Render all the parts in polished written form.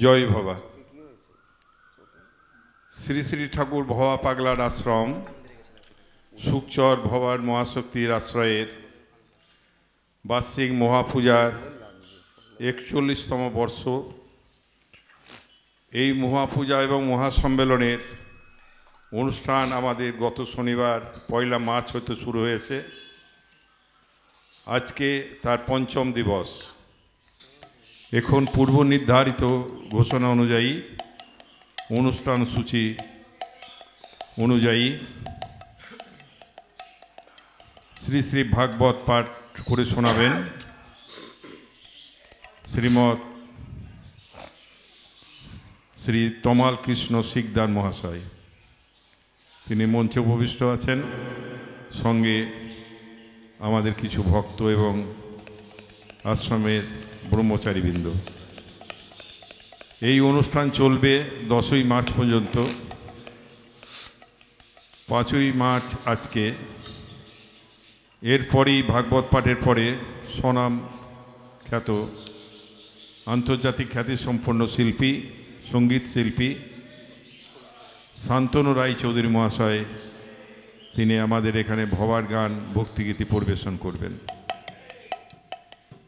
জয় ভবা। শ্রী শ্রী ঠাকুর ভবা পাগলার আশ্রম সুকচর ভবার মহাশক্তির আশ্রয়ের বার্ষিক মহাপূজার 41তম বর্ষ। এই মহাপূজা এবং মহাসম্মেলনের অনুষ্ঠান আমাদের গত শনিবার 1 মার্চ হতে শুরু হয়েছে। আজকে তার 5ম দিবস। এখন পূর্ব নির্ধারিত ঘোষণা অনুযায়ী অনুষ্ঠান সূচি অনুযায়ী শ্রী শ্রী ভাগবত পাঠ করে শোনাবেন শ্রীমৎ শ্রী তমাল কৃষ্ণ শিকদার মহাশয়। তিনি মঞ্চে উপবিষ্ট আছেন, সঙ্গে আমাদের কিছু ভক্ত এবং আশ্রমের ব্রহ্মচারীবৃন্দ। এই অনুষ্ঠান চলবে 10ই মার্চ পর্যন্ত। 5ই মার্চ আজকে। এরপরই ভাগবত পাঠের পরে স্বনাম খ্যাত আন্তর্জাতিক খ্যাতিসম্পন্ন শিল্পী, সঙ্গীত শিল্পী শান্তনু রায়চৌধুরী মহাশয় তিনি আমাদের এখানে ভবার গান ভক্তিগীতি পরিবেশন করবেন।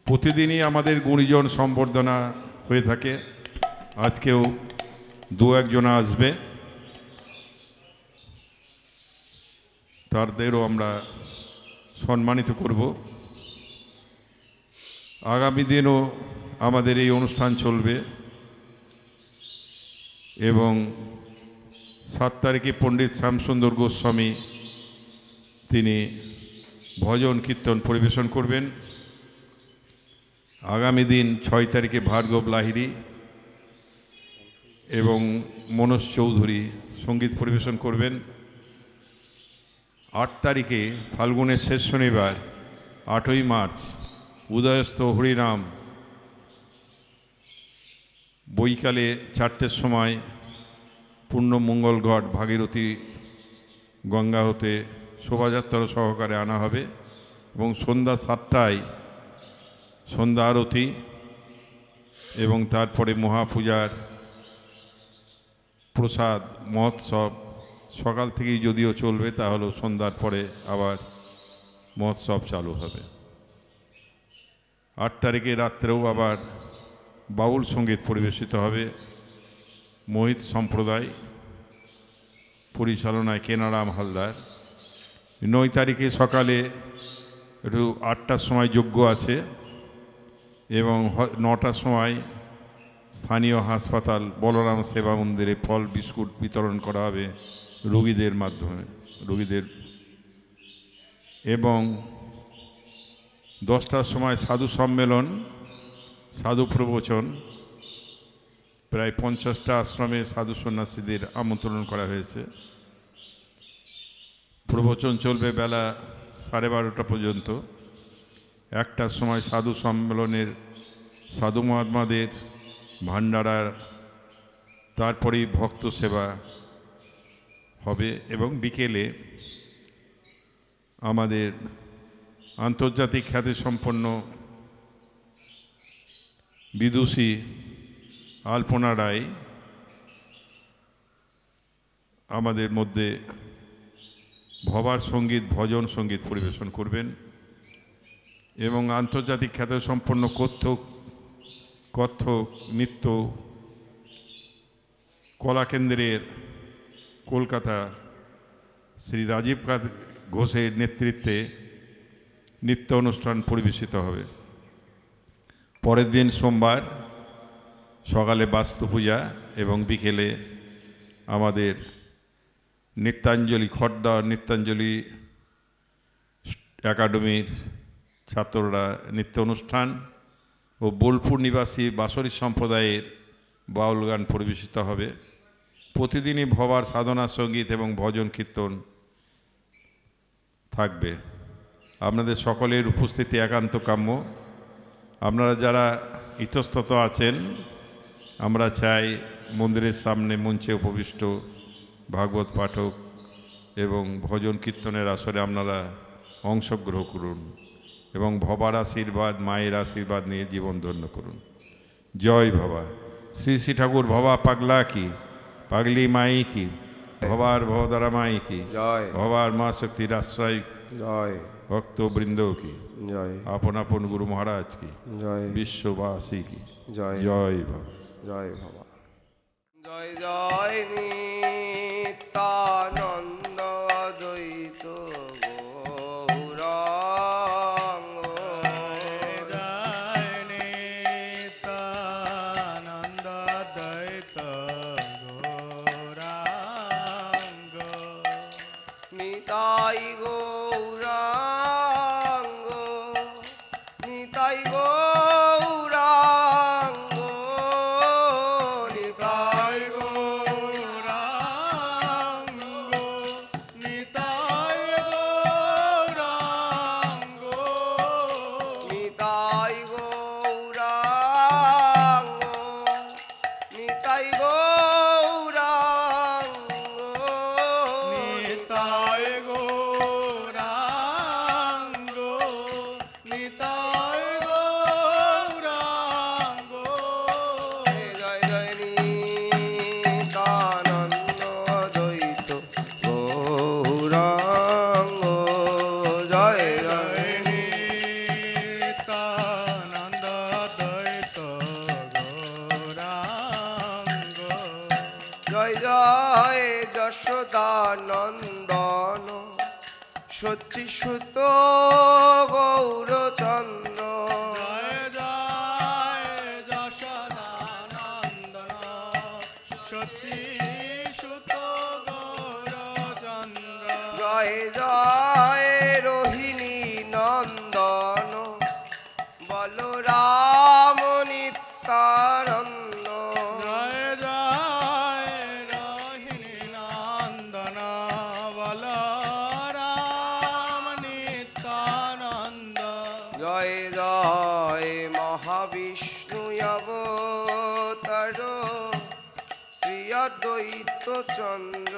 প্রতিদিনই আমাদের গুণীজন সম্বর্ধনা হয়ে থাকে। আজকেও 2-1 জন আসবে, তাদেরও আমরা সম্মানিত করব। আগামী দিনও আমাদের এই অনুষ্ঠান চলবে এবং 7 তারিখে পণ্ডিত শ্যামসুন্দর গোস্বামী তিনি ভজন কীর্তন পরিবেশন করবেন। আগামী দিন 6 তারিখে ভার্গব লাহিড়ী এবং মনোজ চৌধুরী সঙ্গীত পরিবেশন করবেন। 8 তারিখে ফাল্গুনের শেষ শনিবার 8ই মার্চ উদয়স্ত হরিনাম বৈকালে 4টের সময় পূর্ণ মঙ্গলগড় ভাগীরথী গঙ্গা হতে শোভাযাত্রা সহকারে আনা হবে এবং সন্ধ্যা 7টায় সন্ধ্যা আরতি এবং তারপরে মহাপূজার প্রসাদ মহোৎসব সকাল থেকেই যদিও চলবে, তা হলেও সন্ধ্যার পরে আবার মহোৎসব চালু হবে। 8 তারিখে রাত্রেও আবার বাউল সঙ্গীত পরিবেশিত হবে। মোহিত সম্প্রদায় পরিচালনায় কেনারাম হালদার। 9 তারিখে সকালে একটু 8টার সময় যজ্ঞ আছে এবং 9টার সময় স্থানীয় হাসপাতাল বলরাম সেবা মন্দিরে ফল বিস্কুট বিতরণ করা হবে রোগীদের মাধ্যমে এবং 10টার সময় সাধু সম্মেলন, সাধু প্রবচন। প্রায় 50টা আশ্রমে সাধু সন্ন্যাসীদের আমন্ত্রণ করা হয়েছে। প্রবচন চলবে বেলা 12:30 পর্যন্ত। 1টার সময় সাধু সম্মেলনের সাধু মহাত্মাদের ভান্ডারার, তারপরেই ভক্ত সেবা হবে এবং বিকেলে আমাদের আন্তর্জাতিক খ্যাতিসম্পন্ন বিদুষী আলপনা রায় আমাদের মধ্যে ভবার সঙ্গীত ভজন সঙ্গীত পরিবেশন করবেন এবং আন্তর্জাতিক খ্যাতিসম্পন্ন কত্থক নৃত্য কলাকেন্দ্রের কলকাতা শ্রী রাজীব ঘোষের নেতৃত্বে নৃত্য অনুষ্ঠান পরিবেশিত হবে। পরের দিন সোমবার সকালে বাস্তু পূজা এবং বিকেলে আমাদের নৃত্যাঞ্জলি খর্দা নৃত্যাঞ্জলি একাডেমির ছাত্ররা নৃত্য অনুষ্ঠান ও বোলপুর নিবাসী বাসরি সম্প্রদায়ের বাউল গান পরিবেশিত হবে। প্রতিদিনই ভবার সাধনা সঙ্গীত এবং ভজন কীর্তন থাকবে। আপনাদের সকলের উপস্থিতি একান্ত কাম্য। আপনারা যারা ইতস্তত আছেন, আমরা চাই মন্দিরের সামনে মঞ্চে উপবিষ্ট ভাগবত পাঠক এবং ভজন কীর্তনের আসরে আপনারা অংশগ্রহণ করুন এবং ভবার আশীর্বাদ, মায়ের আশীর্বাদ নিয়ে জীবন ধন্য করুন। জয় ভবা। শ্রী শ্রী ঠাকুর ভবা পাগলা কি, পাগলি মাই কি, ভবার ভবদারা মাই কি, জয়। ভবার মা শক্তির আশ্রয় জয়। ভক্তবৃন্দ কি, জয়। আপন আপন গুরু মহারাজ কি, জয়। বিশ্ববাসী কি, জয়। জয় বাবা। জয় বাবা। জয় জয় নিত্যানন্দ দ্বৈত গৌরাঙ্গ। জয় নিত্যানন্দ দ্বৈত গৌরাঙ্গ। নিতাই গৌরাঙ্গ, নিতাই গৌরাঙ্গ, নিতাই গৌরাঙ্গ, নিতাই গৌরাঙ্গ, নিতাই গৌরাঙ্গ, নিতাই গৌরাঙ্গ, নিতাই গৌরাঙ্গ, নিতাই গৌরাঙ্গ। জয় জয় নিত্যানন্দ দ্বৈত গৌরাঙ্গ। জয় জয় নিত্যানন্দ দ্বৈত গৌরাঙ্গ। জয় জয় যশোদানন্দন সচ্চিসুত গৌরচন্দ্র। জয় জয় যশোদানন্দন সচ্চিসুত গৌরচন্দ্র। জয় জয় রোহিণী নন্দন বলরাম নিত্যানন্দ। জয় জয় রোহিণী নন্দন বলরাম নিত্যানন্দ। জয় জয় মহাবিষ্ণু অবতার শ্রী অদ্বৈত চন্দ্র।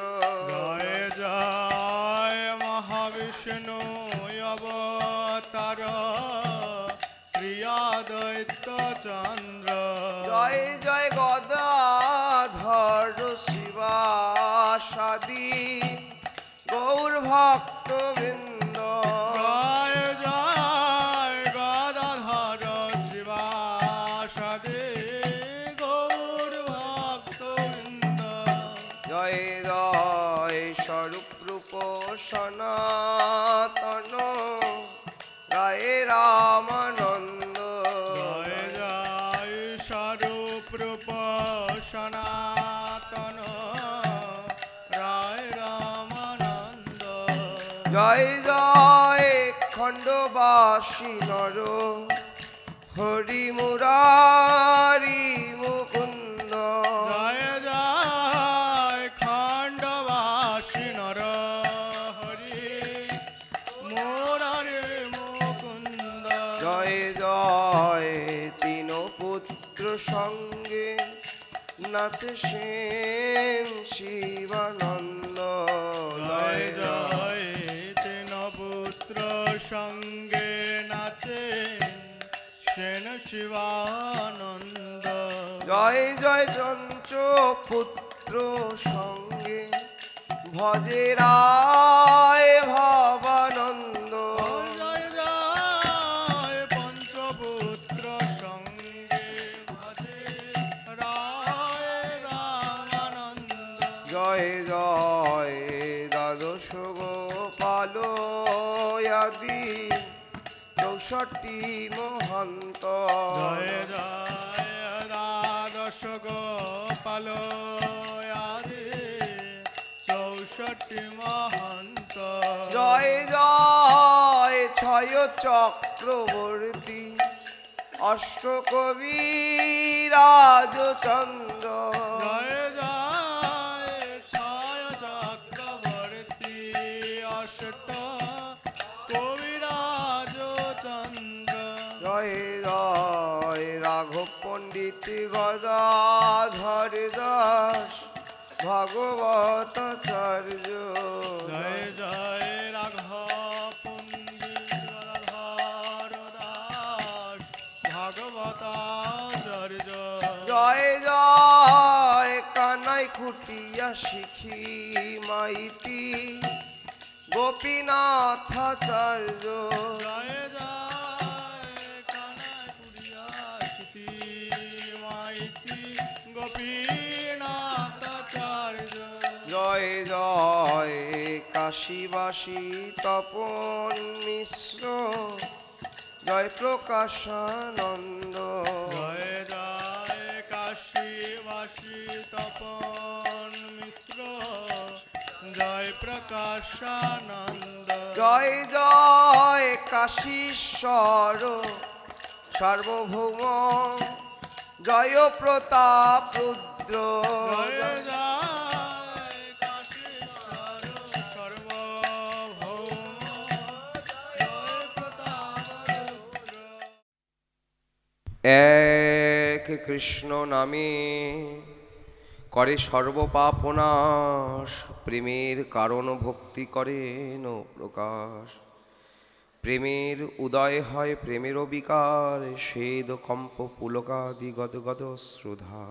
জয় জয় মহাবিষ্ণু অবতার শ্রী অদ্বৈত চন্দ্র। জয় জয় গদাধর শিবাসাদি গৌর ভক্তবৃন্দ। জয় জয় গদাধর শিবাসাদি গৌর ভক্তবৃন্দ। জয় জয় স্বরূপ রূপ সনাতন রায় রামানন্দ। জয় জয় স্বরূপ রূপ সনাতন রায় রামানন্দ। জয় জয় খণ্ডবাসী নর হরি মুরারি মুকুন্দ। জয় জয় খণ্ডবাসী নর হরি মুরারি মুকুন্দ। জয় জয় তিন পুত্র সঙ্গে নাচে সেন শিবানন্দ। জয় জয় তিন পুত্র সঙ্গে নাচে সেন শিবানন্দ। জয় জয় চঞ্চ পুত্র সঙ্গে ভজে রায় ভবানন্দ। জয় জয় পঞ্চপুত্র সঙ্গে ভজে রায় রামানন্দ। জয় জয় দ্বাদশ গোপাল আদি 64 মহন্ত। জয় জয় দ্বাদশ গোপাল আদি 64 মহন্ত। জয় জয় ছয় চক্রবর্তী অষ্টকবি রাজচন্দ্র। জয় জয় ছয় চক্রবর্তী অষ্ট কবিরাজ চন্দ্র। জয় জয় রাঘব পণ্ডিত গদাধর দাস ভগবতাচার্য। জয় জয় রাঘব পণ্ডিত গদাধর দাস ভগবতাচার্য। জয় জয় সখী মাইতি গোপীনাথাচার্য জয় জয় কানাই পুরিয়া সিতি মাইতি গোপীনাথাচার্য জয় জয় কাশীবাসী তপন মিশ্র জয় প্রকাশানন্দ জয় জয় কাশীবাসী তপন মিশ্র জয় প্রকাশানন্দ জয় জয় কাশীশ্বর সার্বভৌম জয় প্রতাপ রুদ্র জয় জয় কাশীশ্বর সর্বভৌম জয় প্রতাপ রুদ্র। এক কৃষ্ণ নামে করে সর্বপাপনাশ প্রেমের কারণ ভক্তি করেন প্রকাশ প্রেমের উদয় হয় প্রেমেরও বিকার সেদ কম্প পুলকাদি গদ গদ শ্রুধা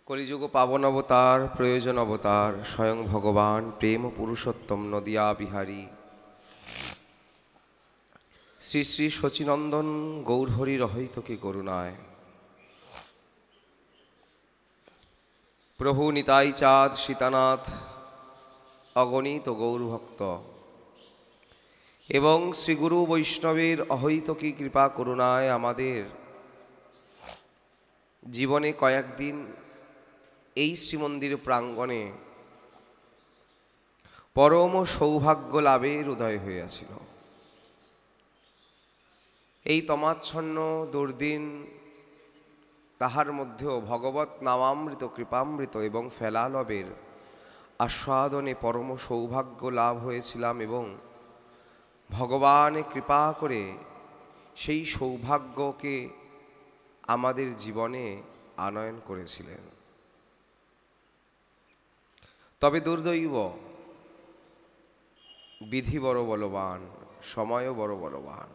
কলিযুগ পাবন অবতার প্রয়োজন অবতার স্বয়ং ভগবান প্রেম পুরুষোত্তম নদিয়া বিহারী শ্রী শ্রী শচীনন্দন গৌরহরি রহৈতকে করুণায় প্রভু নিতাই চাঁদ সীতানাথ অগণিত গৌরভক্ত এবং শ্রীগুরু বৈষ্ণবের অহৈতকী কৃপা করুণায় আমাদের জীবনে কয়েকদিন এই শ্রীমন্দির প্রাঙ্গণে পরম সৌভাগ্য লাভের উদয় হইয়াছিল। এই তমাচ্ছন্ন দুর্দিন তাহার মধ্যেও ভগবৎ নামামৃত কৃপামৃত এবং ফেলালবের আস্বাদনে পরম সৌভাগ্য লাভ হয়েছিলাম এবং ভগবান কৃপা করে সেই সৌভাগ্যকে আমাদের জীবনে আনয়ন করেছিলেন। তবে দুর্দৈব বিধি বড় বলবান, সময়ও বড় বলবান।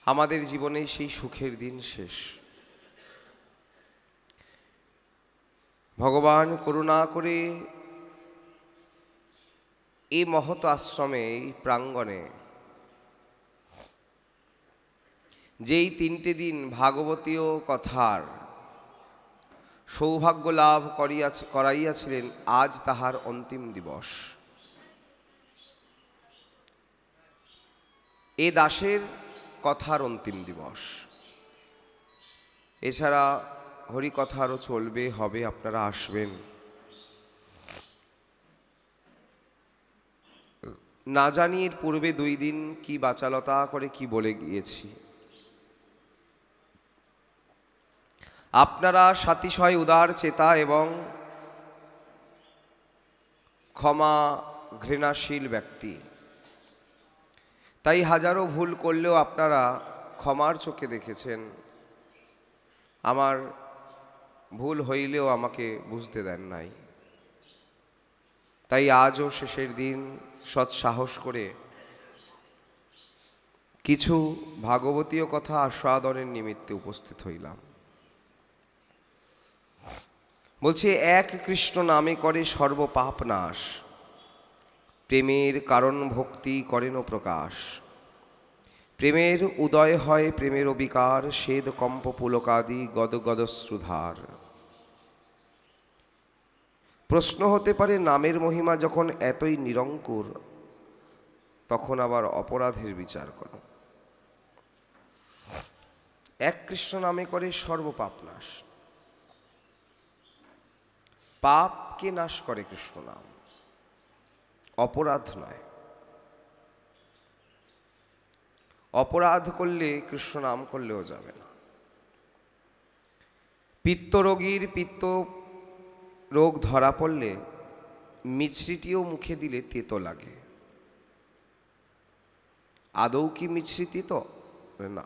আমাদের জীবনে সেই সুখের দিন শেষ। ভগবান করুণা করে এই মহৎ আশ্রমে এই প্রাঙ্গণে যেই 3টে দিন ভাগবতীয় কথার সৌভাগ্য লাভ করাইয়াছিলেন, আজ তাহার অন্তিম দিবস। এ দাসের কথার অন্তিম দিবস। এছাড়া হরিকথা আরও চলবে, হবে, আপনারা আসবেন। না জানি এর পূর্বে 2 দিন কি বাচালতা করে কি বলে গিয়েছি। আপনারা সাতিশয় উদার চেতা এবং ক্ষমা ঘৃণাশীল ব্যক্তি, তাই হাজারো ভুল করলেও আপনারা ক্ষমার চোখে দেখেছেন। আমার ভুল হইলেও আমাকে বুঝতে দেন নাই। তাই আজও শেষের দিন সৎসাহস করে কিছু ভাগবতীয় কথা আস্বাদনের নিমিত্তে উপস্থিত হইলাম। বলছি, এক কৃষ্ণ নামে করে সর্বপাপ নাশ, প্রেমের কারণ ভক্তি করেন প্রকাশ। প্রেমের উদয় হয় প্রেমের অবিকার, সেদ কম্প পুলকাদি গদ গদ শ্রুধার। প্রশ্ন হতে পারে, নামের মহিমা যখন এতই নিরঙ্কুর, তখন আবার অপরাধের বিচার করো। এক কৃষ্ণ নামে করে সর্বপাপ নাশ। পাপকে নাশ করে কৃষ্ণ নাম, অপরাধ নয়। অপরাধ করলে কৃষ্ণ নাম করলেও যাবে না। পিত্ত রোগীর পিত্ত রোগ ধরা পড়লে মিছরিটিও মুখে দিলে তেতো লাগে। আদৌ কি মিছরি তেতো? না,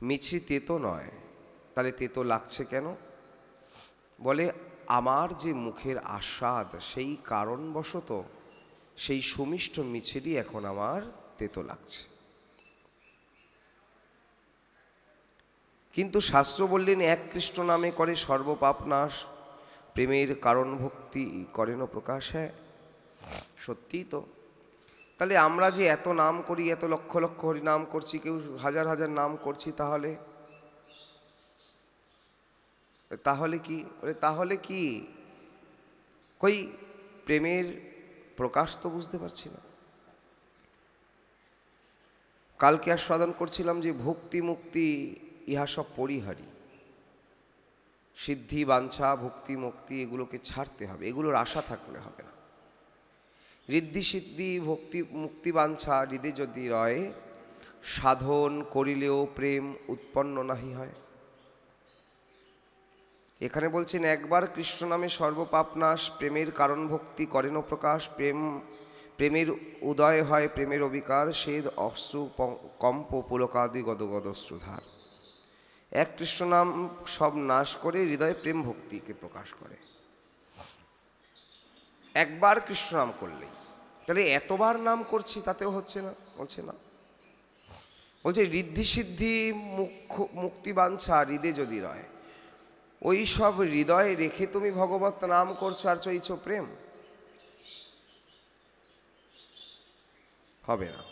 মিছরি তেতো নয়। তাহলে তেতো লাগছে কেন? বলে, আমার যে মুখের আস্বাদ, সেই কারণবশত সেই সুমিষ্ট মিছরি এখন আমার তেতো লাগছে। কিন্তু শাস্ত্র বললেন এক কৃষ্ণ নামে করে সর্বপাপ নাশ, প্রেমের কারণ ভক্তি করেন প্রকাশ। হ্যাঁ, সত্যিই তো। তাহলে আমরা যে এত নাম করি, এত লক্ষ লক্ষ হরি নাম করছি, কেউ হাজার হাজার নাম করছি, তাহলে কি কই প্রেমের প্রকাশ তো বুঝতে পারছি না। কালকে আস্বাদন করছিলাম যে ভক্তি মুক্তি ইহা সব পরিহারী, সিদ্ধি বাঞ্ছা ভক্তি মুক্তি এগুলোকে ছাড়তে হবে, এগুলোর আশা থাকলে হবে না। ঋদ্ধি সিদ্ধি ভক্তি মুক্তি বাঞ্ছা হৃদে যদি রয়, সাধন করিলেও প্রেম উৎপন্ন নাহি হয়। এখানে বলছেন একবার কৃষ্ণ নামে সর্বপাপ নাশ, প্রেমের কারণ ভক্তি করেন প্রকাশ। প্রেমের উদয় হয় প্রেমের অবিকার, সেদ অশ্রু কম্প পুলকাদি গদগদ অশ্রুধার। এক কৃষ্ণ নাম সব নাশ করে হৃদয়ে প্রেম ভক্তিকে প্রকাশ করে। একবার কৃষ্ণ নাম করলেই, তাহলে এতবার নাম করছি তাতেও হচ্ছে না, বলছে ঋদ্ধি সিদ্ধি মুক্তি বাঞ্ছা হৃদে যদি রয়, ওই সব হৃদয়ে রেখে তুমি ভগবত নাম করছো আর চাইছো প্রেম, হবে না।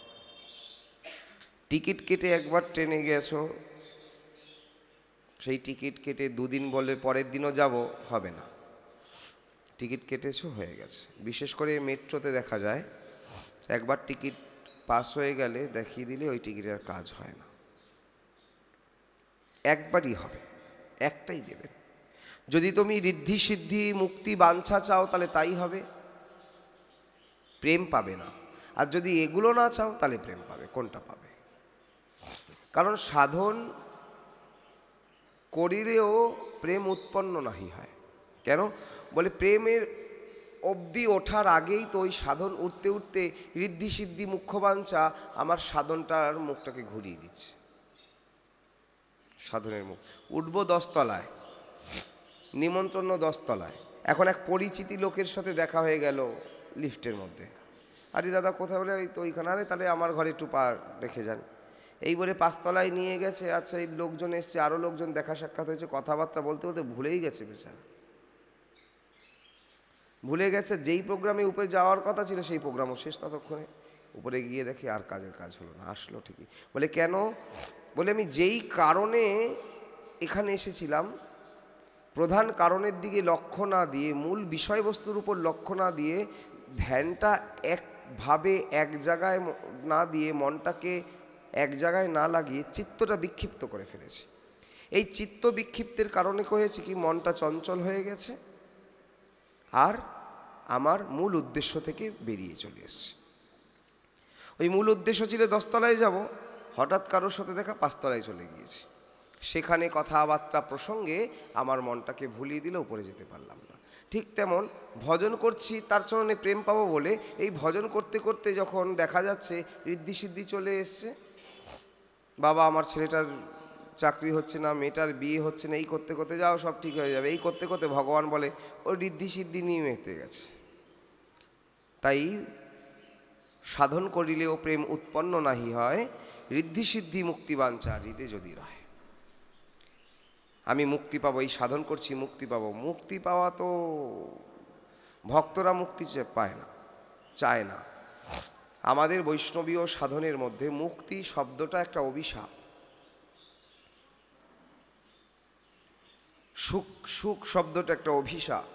টিকিট কেটে একবার ট্রেনে গেছো, সেই টিকিট কেটে দুদিন বলে পরের দিনও যাব, হবে না। টিকিট কেটেছো, হয়ে গেছে। বিশেষ করে মেট্রোতে দেখা যায় একবার টিকিট পাস হয়ে গেলে দেখিয়ে দিলে ওই টিকিটের কাজ হয় না। একবারই হবে, একটাই দেবেন। যদি তুমি ঋদ্ধি সিদ্ধি মুক্তি বাঞ্ছা চাও তাহলে তাই হবে, প্রেম পাবে না। আর যদি এগুলো না চাও তাহলে প্রেম পাবে। কোনটা পাবে? কারণ সাধন করিলেও প্রেম উৎপন্ন নাহি হয়। কেন? বলে প্রেমের অবধি ওঠার আগেই তো ওই সাধন উঠতে উঠতে ঋদ্ধি সিদ্ধি মুখ্য বাঞ্ছা আমার সাধনটার মুখটাকে ঘুরিয়ে দিচ্ছে। সাধনের মুখ উঠবো 10 তলায়, নিমন্ত্রণ 10 তলায়। এখন এক পরিচিতি লোকের সাথে দেখা হয়ে গেল লিফটের মধ্যে। আরে দাদা কোথায়? বলে ওই তো ওইখানে। আরে তাহলে আমার ঘরে একটু পা রেখে যান। এই বলে 5 তলায় নিয়ে গেছে। আচ্ছা, এই লোকজন এসছে, আরও লোকজন দেখা সাক্ষাৎ হয়েছে, কথাবার্তা বলতে বলতে ভুলেই গেছে বেচারা। ভুলে গেছে যেই প্রোগ্রামে উপরে যাওয়ার কথা ছিল সেই প্রোগ্রামও শেষ। ততক্ষণে উপরে গিয়ে দেখি আর কাজের কাজ হলো না, আসলো ঠিকই। বলে কেন? বলে আমি যেই কারণে এখানে এসেছিলাম, প্রধান কারণের দিকে লক্ষ্য না দিয়ে, মূল বিষয়বস্তুর উপর লক্ষ্য না দিয়ে, ধ্যানটা একভাবে এক জায়গায় না দিয়ে, মনটাকে এক জায়গায় না লাগিয়ে চিত্তটা বিক্ষিপ্ত করে ফেলেছে। এই চিত্ত বিক্ষিপ্তের কারণে হয়েছে কি, মনটা চঞ্চল হয়ে গেছে আর আমার মূল উদ্দেশ্য থেকে বেরিয়ে চলে এসছে। ওই মূল উদ্দেশ্য ছিল 10 তলায় যাব, হঠাৎ কারোর সাথে দেখা 5 তলায় চলে গিয়েছি। সেখানে কথাবার্তা প্রসঙ্গে আমার মনটাকে ভুলিয়ে দিলে উপরে যেতে পারলাম না। ঠিক তেমন ভজন করছি তার চরণে প্রেম পাবো বলে, এই ভজন করতে করতে যখন দেখা যাচ্ছে ঋদ্ধি সিদ্ধি চলে এসছে, বাবা আমার ছেলেটার চাকরি হচ্ছে না, মেয়েটার বিয়ে হচ্ছে না, এই করতে করতে যাও সব ঠিক হয়ে যাবে, এই করতে করতে ভগবান বলে ও ঋদ্ধি সিদ্ধি নিয়ে মেতে গেছে। তাই সাধন করিলেও প্রেম উৎপন্ন নাহি হয়, ঋদ্ধি সিদ্ধি মুক্তি বাঞ্ছা হৃদে যদি রয়। আমি মুক্তি পাবো, এই সাধন করছি মুক্তি পাবো। মুক্তি পাওয়া তো ভক্তরা মুক্তি পায় না, চায় না। আমাদের বৈষ্ণবীয় সাধনের মধ্যে মুক্তি শব্দটা একটা অভিশাপ। সুখ সুখ শব্দটা একটা অভিশাপ।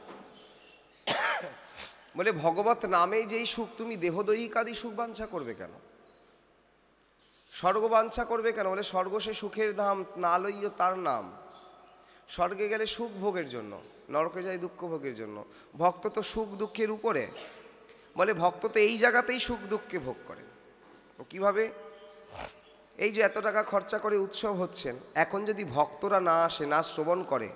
বলে ভগবত নামেই যেই সুখ, তুমি দেহদৈহিকাদি সুখ বাঞ্ছা করবে কেন? স্বর্গ বাঞ্ছা করবে কেন? বলে স্বর্গ সে সুখের ধাম, না লইও তার নাম। স্বর্গে গেলে সুখ ভোগের জন্য, নরকে যায় দুঃখ ভোগের জন্য। ভক্ত তো সুখ দুঃখের উপরে। বলে ভক্ত তো এই জায়গাতেই সুখ দুঃখকে ভোগ করে। কিভাবে? এই যে এত টাকা খরচা করে উৎসব হচ্ছেন, এখন যদি ভক্তরা না আসে, না শ্রবণ করে,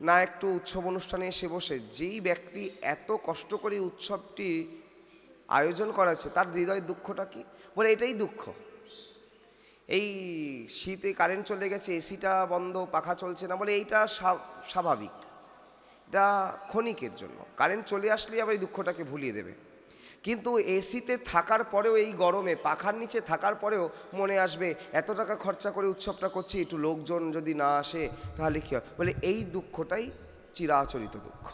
না একটু উৎসব অনুষ্ঠানে এসে বসে, যেই ব্যক্তি এত কষ্ট করে উৎসবটি আয়োজন করাচ্ছে তার হৃদয়ের দুঃখটা কি? বলে এটাই দুঃখ। এই শীতে কারেন্ট চলে গেছে, এসিটা বন্ধ, পাখা চলছে না, বলে এইটা স্বাভাবিক, এটা ক্ষণিকের জন্য। কারেন্ট চলে আসলেই আবার এই দুঃখটাকে ভুলিয়ে দেবে। কিন্তু এসিতে থাকার পরেও, এই গরমে পাখার নিচে থাকার পরেও মনে আসবে এত টাকা খরচা করে উৎসবটা করছি, একটু লোকজন যদি না আসে তাহলে কী হয়। বলে এই দুঃখটাই চিরাচরিত দুঃখ।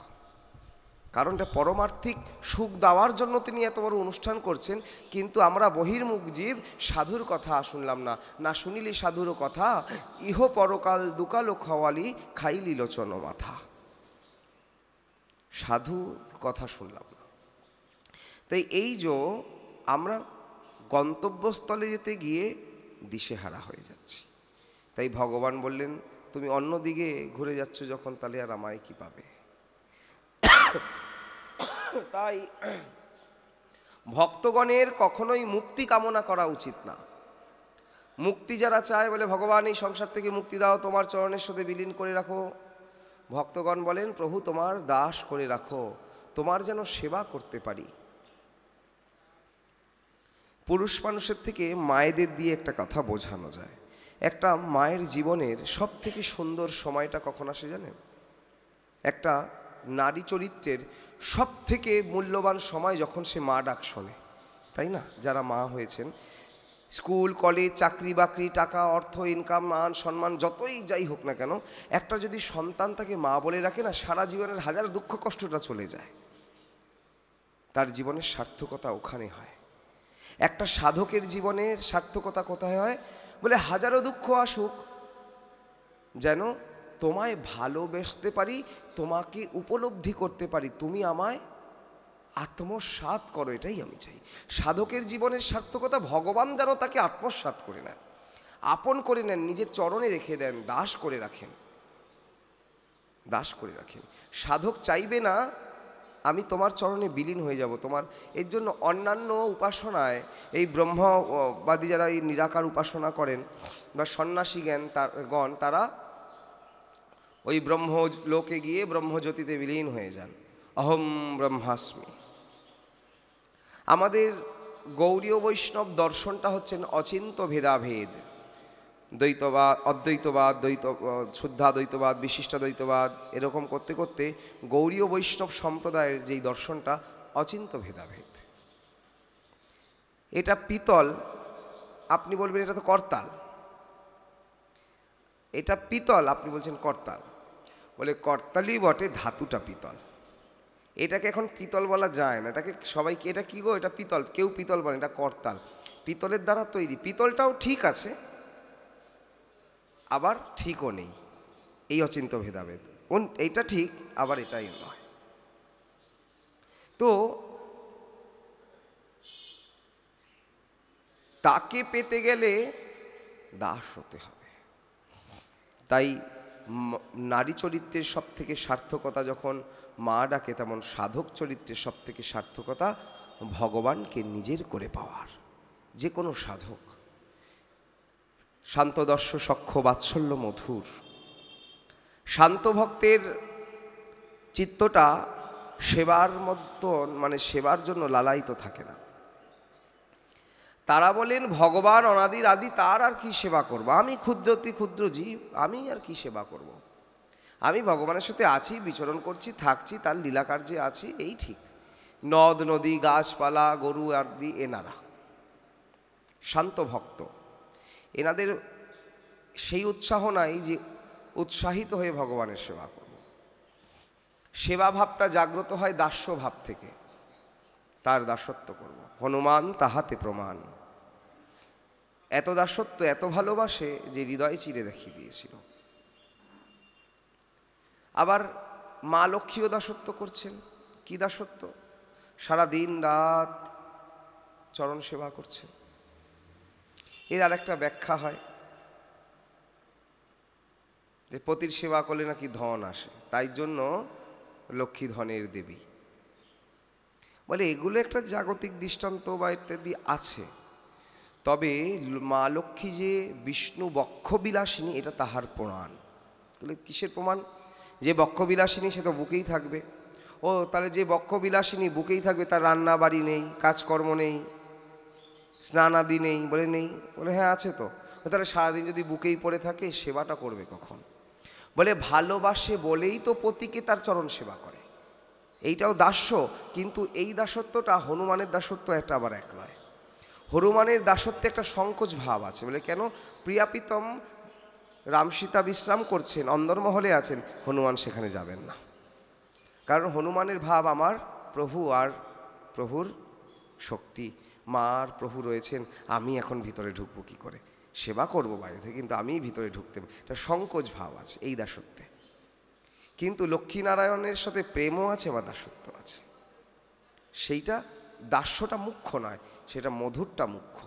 কারণটা পরমার্থিক সুখ দেওয়ার জন্য তিনি এত বড় অনুষ্ঠান করছেন, কিন্তু আমরা বহির্মুখ জীব সাধুর কথা শুনলাম না। না শুনিলি সাধুর কথা, ইহ পরকাল দুকালো খাওয়ালি খাইলি লোচন মাথা। সাধুর কথা শুনলাম না। তাই এই যে আমরা গন্তব্যস্থলে যেতে গিয়ে দিশেহারা হয়ে যাচ্ছি। তাই ভগবান বললেন, তুমি অন্যদিকে ঘুরে যাচ্ছ যখন, তাহলে আর আমায় কি পাবে। তাই ভক্তগণের কখনোই মুক্তি কামনা করা উচিত না। মুক্তি যারা চায় বলে, ভগবান এই সংসার থেকে মুক্তি দাও, তোমার চরণের সাথে বিলীন করে রাখো। ভক্তগণ বলেন, প্রভু তোমার দাস করে রাখো, তোমার যেন সেবা করতে পারি। পুরুষ মানুষের থেকে মায়েদের দিয়ে একটা কথা বোঝানো যায়। একটা মায়ের জীবনের সব থেকে সুন্দর সময়টা কখন আসে জানেন? একটা নারী চরিত্রের সব থেকে মূল্যবান সময় যখন সে মা ডাক শোনে, তাই না? যারা মা হয়েছেন, স্কুল কলেজ চাকরি বাকরি টাকা অর্থ ইনকাম মান সম্মান যতই যাই হোক না কেন, একটা যদি সন্তান তাকে মা বলে রাখে না, সারা জীবনের হাজার দুঃখ কষ্টটা চলে যায়। তার জীবনের সার্থকতা ওখানে হয়। একটা সাধকের জীবনের সার্থকতা কোথায় হয়? বলে হাজারো দুঃখ আসুক, যেন তোমায় ভালোবাসতে পারি, তোমাকে উপলব্ধি করতে পারি, তুমি আমায় আত্মসাৎ করো, এটাই আমি চাই। সাধকের জীবনের সার্থকতা ভগবান যেন তাকে আত্মসাৎ করে নেন, আপন করে নেন, নিজের চরণে রেখে দেন, দাস করে রাখেন, দাস করে রাখেন। সাধক চাইবে না আমি তোমার চরণে বিলীন হয়ে যাব তোমার। এর জন্য অন্যান্য উপাসনায় এই ব্রহ্মবাদী যারা এই নিরাকার উপাসনা করেন বা সন্ন্যাসী গণ, তারা ওই ব্রহ্ম লোকে গিয়ে ব্রহ্মজ্যোতিতে বিলীন হয়ে যান। অহম ব্রহ্মাস্মি। আমাদের গৌড়ীয় বৈষ্ণব দর্শনটা হচ্ছেন অচিন্ত ভেদাভেদ, দ্বৈতবাদ, অদ্বৈতবাদ, শুদ্ধাদ্বৈতবাদ, বিশিষ্টাদ্বৈতবাদ, এরকম করতে করতে গৌড়ীয় বৈষ্ণব সম্প্রদায়ের যেই দর্শনটা অচিন্ত ভেদাভেদ। এটা পিতল, আপনি বলবেন এটা তো করতাল। এটা পিতল, আপনি বলছেন করতাল। বলে করতালই বটে, ধাতুটা পিতল। এটাকে এখন পিতল বলা যায় না, এটাকে সবাইকে এটা কি গো, এটা পিতল, কেউ পিতল বলে, এটা করতাল। পিতলের দ্বারা তৈরি। পিতলটাও ঠিক আছে, আবার ঠিকও নেই। এই অচিন্ত ভেদাভেদ, এইটা ঠিক আবার এটাই নয়। তো তাকে পেতে গেলে দাস হতে হবে। তাই নারী চরিত্রের সব থেকে সার্থকতা যখন মা ডাকে, তেমন সাধক চরিত্রের সব থেকে সার্থকতা ভগবানকে নিজের করে পাওয়ার। যে কোনো সাধক, শান্তদর্শ সখ্য বাৎসল্য মধুর। শান্ত ভক্তের চিত্তটা সেবার মতন, মানে সেবার জন্য লালায়িত থাকে না। তারা বলেন ভগবান অনাদির আদি, তার আর কি সেবা করব, আমি ক্ষুদ্রতি ক্ষুদ্র জীব, আমি আর কি সেবা করব। আমি ভগবানের সাথে আছি, বিচরণ করছি, থাকছি, তার লীলাকার্যে আছি, এই ঠিক। নদ নদী গাছপালা গরু আদি এনারা শান্ত ভক্ত, এনাদের সেই উৎসাহ নাই যে উৎসাহিত হয়ে ভগবানের সেবা করব। সেবা ভাবটা জাগ্রত হয় দাস্য ভাব থেকে, তার দাসত্ব করব। হনুমান তাহাতে প্রমাণ। এত দাসত্ব, এত ভালোবাসে যে হৃদয় চিরে দেখিয়ে দিয়েছিল। আবার মা লক্ষ্মীও দাসত্ব করছেন। কি দাসত্ব? সারা দিন রাত চরণ সেবা করছেন। এর আর একটা ব্যাখ্যা হয় যে পতির সেবা করলে নাকি ধন আসে, তাই জন্য লক্ষ্মী ধনের দেবী। বলে এগুলো একটা জাগতিক দৃষ্টান্ত বা ইত্যাদি আছে, তবে মা লক্ষ্মী যে বিষ্ণু বক্ষবিলাসিনী এটা তাহার প্রমাণ। তাহলে কিসের প্রমাণ? যে বক্ষবিলাসিনী সে তো বুকেই থাকবে। ও তাহলে যে বক্ষবিলাসিনী বুকেই থাকবে তার রান্না বাড়ি নেই, কাজকর্ম নেই, স্নান আদি নেই? বলে নেই। বলে হ্যাঁ আছে তো। তাহলে সারাদিন যদি বুকেই পড়ে থাকে সেবাটা করবে কখন? বলে ভালোবাসে বলেই তো পতিকে তার চরণ সেবা করে। এইটাও দাস্য, কিন্তু এই দাসত্বটা হনুমানের দাসত্ব একটা আবার এক নয়। হনুমানের দাসত্বে একটা সংকোচ ভাব আছে। বলে কেন? প্রিয়াপিতম রাম সীতা বিশ্রাম করছেন, অন্দরমহলে আছেন, হনুমান সেখানে যাবেন না। কারণ হনুমানের ভাব আমার প্রভু আর প্রভুর শক্তি, মা আর প্রভু রয়েছেন, আমি এখন ভিতরে ঢুকবো কী করে? সেবা করব বাইরে থেকে, কিন্তু আমি ভিতরে ঢুকতে, একটা সংকোচ ভাব আছে এই দাসত্বে। কিন্তু লক্ষ্মীনারায়ণের সাথে প্রেমও আছে বা দাসত্ব আছে। সেইটা দাস্যটা মুখ্য নয়, সেটা মধুরটা মুখ্য।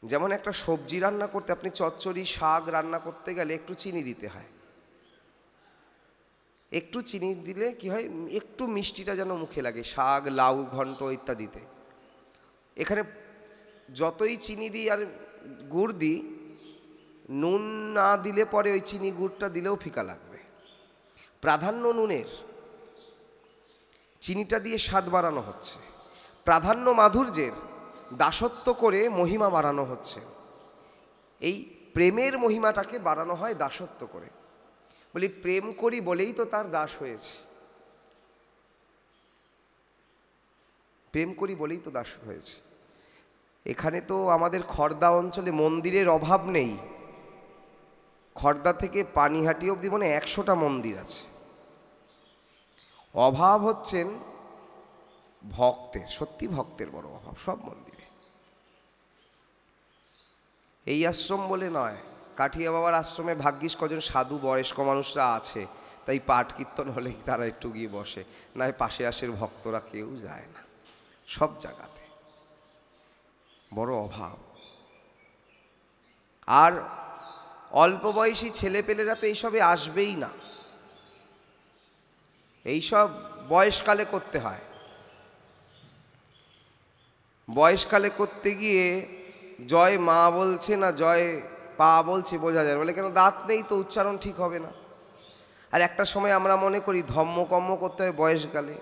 যেমন একটা সবজি রান্না করতে, আপনি চচ্চড়ি শাক রান্না করতে গেলে একটু চিনি দিতে হয়। একটু চিনি দিলে কি হয়, একটু মিষ্টিটা যেন মুখে লাগে, শাক লাউ ঘন্ট ইত্যাদিতে। এখানে যতই চিনি দিই আর গুড় দিই, নুন না দিলে পরে ওই চিনি গুড়টা দিলেও ফিকা লাগবে। প্রাধান্য নুনের, চিনিটা দিয়ে স্বাদ বাড়ানো হচ্ছে। প্রাধান্য মাধুর্যের, দাসত্ব করে মহিমা বাড়ানো হচ্ছে। এই প্রেমের মহিমাটাকে বাড়ানো হয় দাসত্ব করে। বলি প্রেম করি বলেই তো তার দাস হয়েছে, প্রেম করি বলেই তো দাস হয়েছে। এখানে তো আমাদের খড়দা অঞ্চলে মন্দিরের অভাব নেই। খড়দা থেকে পানিহাটি অবধি মানে 100টা মন্দির আছে। অভাব হচ্ছেন ভক্তের, সত্যি ভক্তের বড় অভাব সব মন্দিরে। এই আশ্রম বলে নয়, কাঠিয়া বাবার আশ্রমে ভাগ্যিস কজন সাধু বয়স্ক মানুষরা আছে, তাই পাঠ কীর্তন হলেই তারা একটু গিয়ে বসে, নয় পাশে আশের ভক্তরা কেউ যায় না। সব জায়গাতে বড় অভাব। আর অল্প বয়সী ছেলেপেলেরা তো এইসবে আসবেই না, এইসব বয়সকালে করতে হয়। বয়সকালে করতে গিয়ে জয় মা বলছে না জয় পা বলছে বোঝা যায়। বলে কেন? দাঁত নেই তো, উচ্চারণ ঠিক হবে না। আর একটা সময় আমরা মনে করি ধম্মকম্ম করতে হয় বয়সকালে।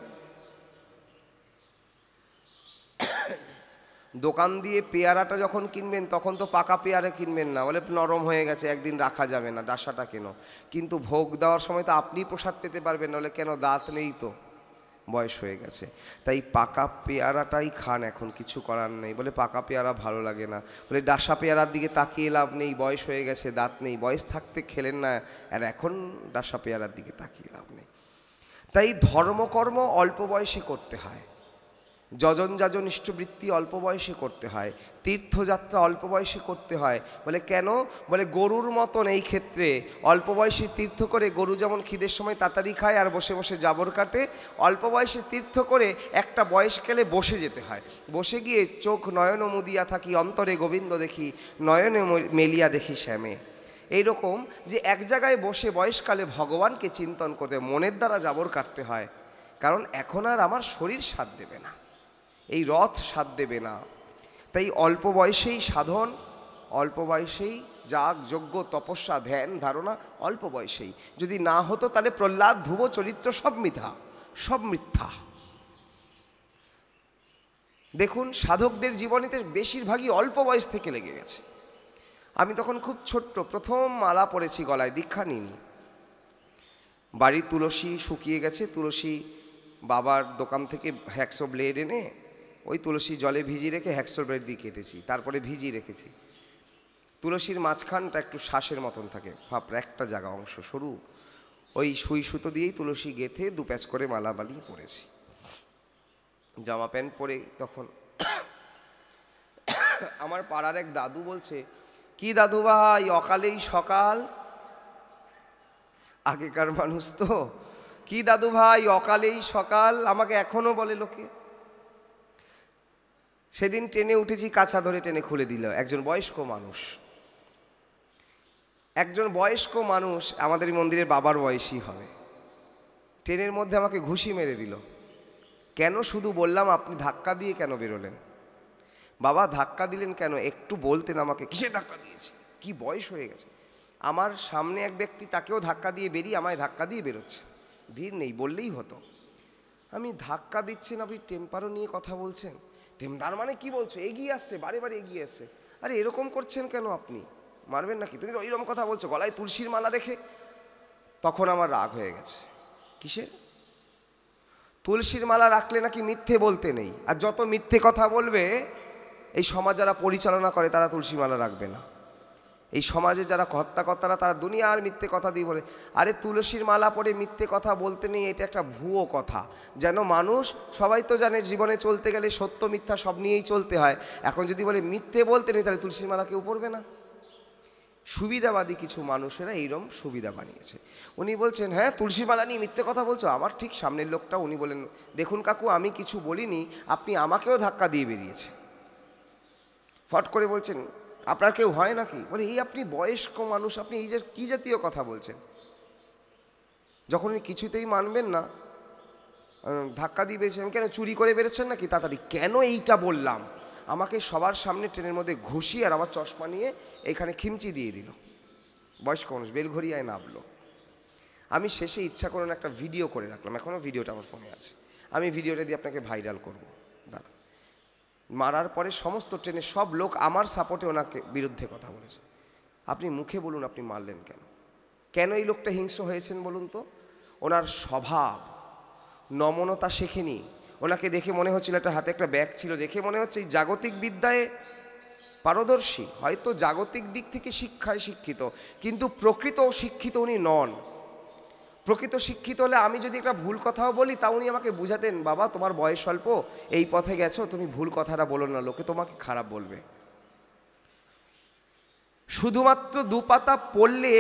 দোকান দিয়ে পেয়ারাটা যখন কিনবেন তখন তো পাকা পেয়ারা কিনবেন না, বলে নরম হয়ে গেছে একদিন রাখা যাবে না, ডাসাটা কেন? কিন্তু ভোগ দেওয়ার সময় তো আপনি প্রসাদ পেতে পারবেন না, বলে কেন? দাঁত নেই তো, বয়স হয়ে গেছে। তাই পাকা পেয়ারাটাই খান, এখন কিছু করার নেই। বলে পাকা পেয়ারা ভালো লাগে না, বলে ডাসা পেয়ারার দিকে তাকিয়ে লাভ নেই, বয়স হয়ে গেছে, দাঁত নেই। বয়স থাকতে খেলেন না, আর এখন ডাসা পেয়ারার দিকে তাকিয়ে লাভ নেই। তাই ধর্মকর্ম অল্প বয়সে করতে হয়, যজন যাজন ইষ্টবৃত্তি অল্প বয়সে করতে হয়, তীর্থযাত্রা অল্প বয়সে করতে হয়। বলে কেন? বলে গরুর মতন এই ক্ষেত্রে অল্প বয়সে তীর্থ করে, গরু যেমন খিদের সময় তাড়াতাড়ি খায় আর বসে বসে জাবর কাটে, অল্প বয়সে তীর্থ করে একটা বয়সকালে বসে যেতে হয়। বসে গিয়ে চোখ নয়ন মুদিয়া থাকি, অন্তরে গোবিন্দ দেখি, নয়নে মেলিয়া দেখি শ্যামে। এইরকম যে এক জায়গায় বসে বয়সকালে ভগবানকে চিন্তন করতে, মনের দ্বারা জাবর কাটতে হয়। কারণ এখন আর আমার শরীর সাথ দেবে না, এই রথ সাথ দেবে না। তাই অল্প বয়সেই সাধন, অল্প বয়সেই যাগ যজ্ঞ তপস্যা ধ্যান ধারণা অল্প বয়সেই। যদি না হতো তাহলে প্রহ্লাদ ধ্রুব চরিত্র সব মিথ্যা, সব মিথ্যা। দেখুন সাধকদের জীবনেতে বেশিরভাগই অল্প বয়স থেকে লেগে গেছে। আমি তখন খুব ছোট্ট, প্রথম মালা পড়েছি গলায়, দীক্ষা নিইনি। বাড়ির তুলসী শুকিয়ে গেছে, তুলসী বাবার দোকান থেকে হ্যাকসো ব্লেড এনে ওই তুলসী জলে ভিজিয়ে রেখে হ্যাকসো ব্লেড দিয়ে কেটেছি, তারপরে ভিজিয়ে রেখেছি। তুলসীর মাঝখানটা একটু শ্বাসের মতন থাকে, ফাপড়া একটা জায়গা অংশ সরু, ওই সুই সুতো দিয়েই তুলসী গেঁথে দু প্যাচ করে মালা বানিয়ে পরেছি। জামা প্যান্ট পরে তখন আমার পাড়ার এক দাদু বলছে, কি দাদু ভাই অকালেই সকাল। আগেকার মানুষ তো, কি দাদু ভাই অকালেই সকাল, আমাকে এখনো বলে লোকে। সেদিন ট্রেনে উঠেছি, কাছা ধরে টেনে খুলে দিল একজন বয়স্ক মানুষ। একজন বয়স্ক মানুষ আমাদের মন্দিরের বাবার বয়সী হবে, ট্রেনের মধ্যে আমাকে ঘুষি মেরে দিল। কেন? শুধু বললাম আপনি ধাক্কা দিয়ে কেন বেরোলেন? বাবা ধাক্কা দিলেন কেন? একটু বলতেন আমাকে, কিসে ধাক্কা দিয়েছি, কি বয়স হয়ে গেছে। আমার সামনে এক ব্যক্তি, তাকেও ধাক্কা দিয়ে বেরিয়ে আমায় ধাক্কা দিয়ে বেরোচ্ছে, ভিড় নেই বললেই হতো। আমি ধাক্কা দিচ্ছেন, আপনি টেম্পারও নিয়ে কথা বলছেন। তার মানে কি বলছো? এগিয়ে আসছে, বারে বারে এগিয়ে আসছে। আরে এরকম করছেন কেন আপনি? মারবেন নাকি? তুমি তো ওইরকম কথা বলছো, গলায় তুলসীর মালা রেখে। তখন আমার রাগ হয়ে গেছে। কিসের? তুলসীর মালা রাখলে নাকি মিথ্যে বলতে নেই, আর যত মিথ্যে কথা বলবে এই সমাজ যারা পরিচালনা করে তারা তুলসী মালা রাখবে না। এই সমাজে যারা কর্তারা তারা দুনিয়ার মিথ্যে কথা দিয়ে বলে, আরে তুলসীর মালা পরে মিথ্যে কথা বলতে নেই, এটা একটা ভুয়ো কথা। যেন মানুষ, সবাই তো জানে জীবনে চলতে গেলে সত্য মিথ্যা সব নিয়েই চলতে হয়, এখন যদি বলে মিথ্যে বলতে নেই তাহলে তুলসীর মালা কেউ পরবে না। সুবিধাবাদী কিছু মানুষেরা এইরকম সুবিধা বানিয়েছে। উনি বলছেন, হ্যাঁ তুলসী মালা নিয়ে মিথ্যে কথা বলছো। আমার ঠিক সামনের লোকটা উনি বলেন, দেখুন কাকু আমি কিছু বলিনি, আপনি আমাকেও ধাক্কা দিয়ে বেরিয়েছে। ফট করে বলছেন, আপনার কেউ হয় নাকি? বলে, এই আপনি বয়স্ক মানুষ, আপনি এই যে কী জাতীয় কথা বলছেন? যখন উনি কিছুতেই মানবেন না, ধাক্কা দিয়ে বেরিয়েছেন। কেন চুরি করে বেরোচ্ছেন নাকি? তাড়াতাড়ি কেন এইটা বললাম, আমাকে সবার সামনে ট্রেনের মধ্যে ঘুষিয়ে আর আমার চশমা নিয়ে এইখানে খিমচি দিয়ে দিল। বয়স্ক মানুষ বেলঘরিয়ায় নামলো। আমি শেষে ইচ্ছা করে একটা ভিডিও করে রাখলাম, এখনও ভিডিওটা আমার ফোনে আছে, আমি ভিডিওটা দিয়ে আপনাকে ভাইরাল করবো। দাঁড়া, মারার পরে সমস্ত ট্রেনের সব লোক আমার সাপোর্টে ওনাকে বিরুদ্ধে কথা বলেছে। আপনি মুখে বলুন আপনি মারলেন কেন? কেন এই লোকটা হিংস্র হয়েছেন বলুন তো? ওনার স্বভাব, নমনতা শেখেনি। ওনাকে দেখে মনে হচ্ছিল, একটা হাতে একটা ব্যাগ ছিল, দেখে মনে হচ্ছে এই জাগতিক বিদ্যায় পারদর্শী, হয়তো জাগতিক দিক থেকে শিক্ষায় শিক্ষিত, কিন্তু প্রকৃত শিক্ষিত উনি নন। প্রকৃত শিক্ষিত হলে আমি যদি একটা ভুল কথাও বলি তা উনি আমাকে বুঝাতেন, বাবা তোমার বয়স অল্প, এই পথে গেছো, তুমি ভুল কথাটা বলো না, লোকে তোমাকে খারাপ বলবে। শুধুমাত্র দুপাতা পড়লে,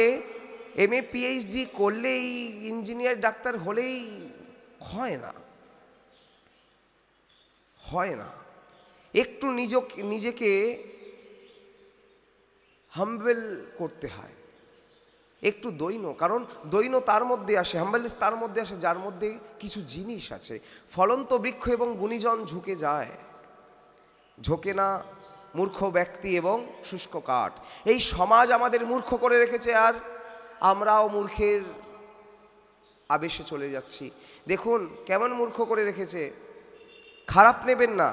MA PhD করলেই, ইঞ্জিনিয়ার ডাক্তার হলেই হয় না, হয় না। একটু নিজেকে হাম্বেল করতে হয়, একটু দৈন্য, কারণ দৈন্য তার মধ্যে আসে, হাম্বেলনেস তার মধ্যে আসে যার মধ্যে কিছু জিনিস আছে। ফলন্ত বৃক্ষ এবং গুণীজন ঝুঁকে যায়, ঝোঁকে না মূর্খ ব্যক্তি এবং শুষ্ক কাঠ। এই সমাজ আমাদের মূর্খ করে রেখেছে, আর আমরাও মূর্খের আবেশে চলে যাচ্ছি। দেখুন কেমন মূর্খ করে রেখেছে। খারাপ নেবেন না,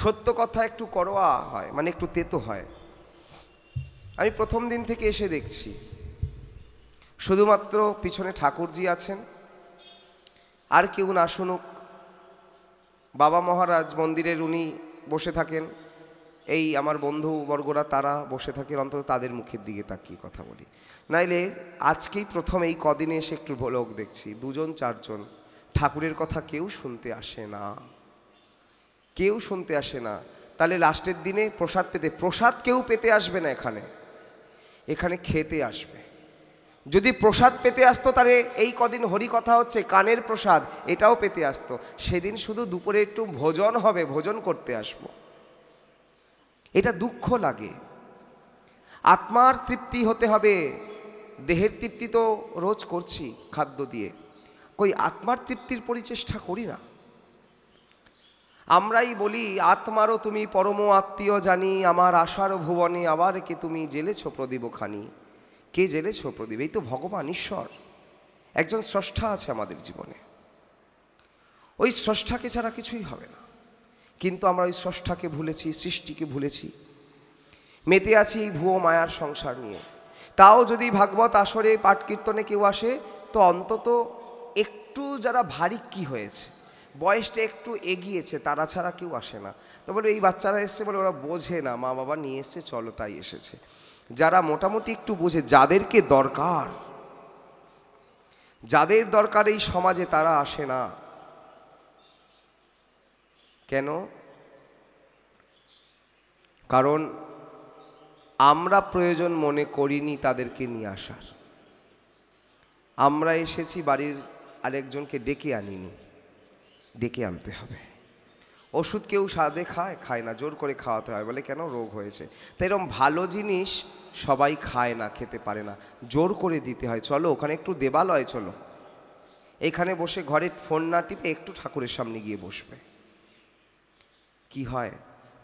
সত্য কথা একটু করোয়া হয়, মানে একটু তেতো হয়। আমি প্রথম দিন থেকে এসে দেখছি শুধুমাত্র পিছনে ঠাকুরজি আছেন, আর কেউ না শুনুক, বাবা মহারাজ মন্দিরের উনি বসে থাকেন, এই আমার বন্ধু বর্গরা তারা বসে থাকে, অন্তত তাদের মুখের দিকে তাকিয়ে কথা বলি। নাইলে আজকেই প্রথম এই কদিনে এসে একটু লোক দেখছি, 2জন 4জন, ঠাকুরের কথা কেউ শুনতে আসে না, কেউ শুনতে আসে না। তাহলে লাস্টের দিনে প্রসাদ কেউ পেতে আসবে না, এখানে খেতে আসবে। যদি প্রসাদ পেতে আসতো তাহলে এই কদিন হরি কথা হচ্ছে, কানের প্রসাদ এটাও পেতে আসতো, সেদিন শুধু দুপুরে একটু ভোজন হবে, ভোজন করতে আসবো। এটা দুঃখ লাগে। আত্মার তৃপ্তি হতে হবে, দেহের তৃপ্তি তো রোজ করছি খাদ্য দিয়ে, কই আত্মার তৃপ্তির পরিচেষ্টা করি না। আমরাই বলি, আত্মারও তুমি পরম আত্মীয় জানি, আমার আশার ভুবনে আবার কে তুমি জেলেছ প্রদীপ খানি। কে জেলেছ প্রদীপ? এই তো ভগবান ঈশ্বর, একজন স্রষ্টা আছে আমাদের জীবনে, ওই স্রষ্টাকে ছাড়া কিছুই হবে না। কিন্তু আমরা ওই স্রষ্টাকে ভুলেছি, সৃষ্টিকে ভুলেছি, মেতে আছি এই ভুয়ো মায়ার সংসার নিয়ে। তাও যদি ভাগবত আসরে পাঠ কীর্তনে কেউ আসে, তো অন্তত একটু যারা ভারী কি হয়েছে, বয়সটা একটু এগিয়েছে, তারা ছাড়া কেউ আসে না। তো বলে এই বাচ্চারা এসছে, বলে ওরা বোঝে না, মা বাবা নিয়ে এসছে, চলো তাই এসেছে। যারা মোটামুটি একটু বোঝে, যাদেরকে দরকার, যাদের দরকার এই সমাজে, তারা আসে না। কেন? কারণ আমরা প্রয়োজন মনে করিনি তাদেরকে নিয়ে আসার। আমরা এসেছি বাড়ির আরেকজনকে ডেকে আনিনি, ডেকে আনতে হবে। ওষুধ কেউ স্বাদে খায় না, জোর করে খাওয়াতে হয়, বলে কেন? রোগ হয়েছে। তাই এরকম ভালো জিনিস সবাই খায় না, খেতে পারে না, জোর করে দিতে হয়। চলো ওখানে একটু দেবালয়, চলো এখানে বসে ঘরে ফোন না টিপে একটু ঠাকুরের সামনে গিয়ে বসবে। কি হয়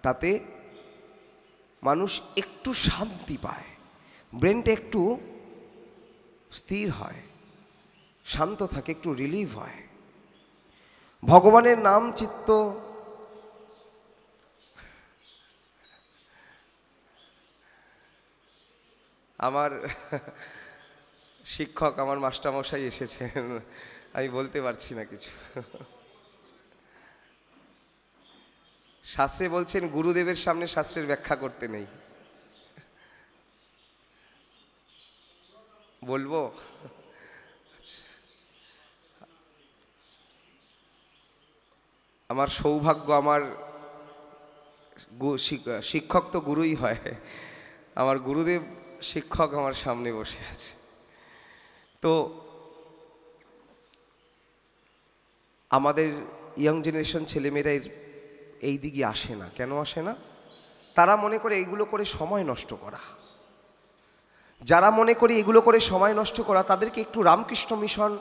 তাতে? মানুষ একটু শান্তি পায়, ব্রেনটা একটু স্থির হয়, শান্ত থাকে, একটু রিলিভ হয়। ভগবানের নাম চিত্ত আমার শিক্ষক, আমার মাস্টারমশাই এসেছেন, আমি বলতে পারছি না কিছু। শাস্ত্রে বলছেন গুরুদেবের সামনে শাস্ত্রের ব্যাখ্যা করতে নেই। বলবো? আমার সৌভাগ্য, আমার শিক্ষক তো গুরুই হয়, আমার গুরুদেব শিক্ষক আমার সামনে বসে আছে। তো আমাদের ইয়াং জেনারেশন ছেলেমেয়েরা এই দিকে আসে না। কেন আসে না? তারা মনে করে এইগুলো করে সময় নষ্ট করা। যারা মনে করে এগুলো করে সময় নষ্ট করা, তাদেরকে একটু রামকৃষ্ণ মিশন,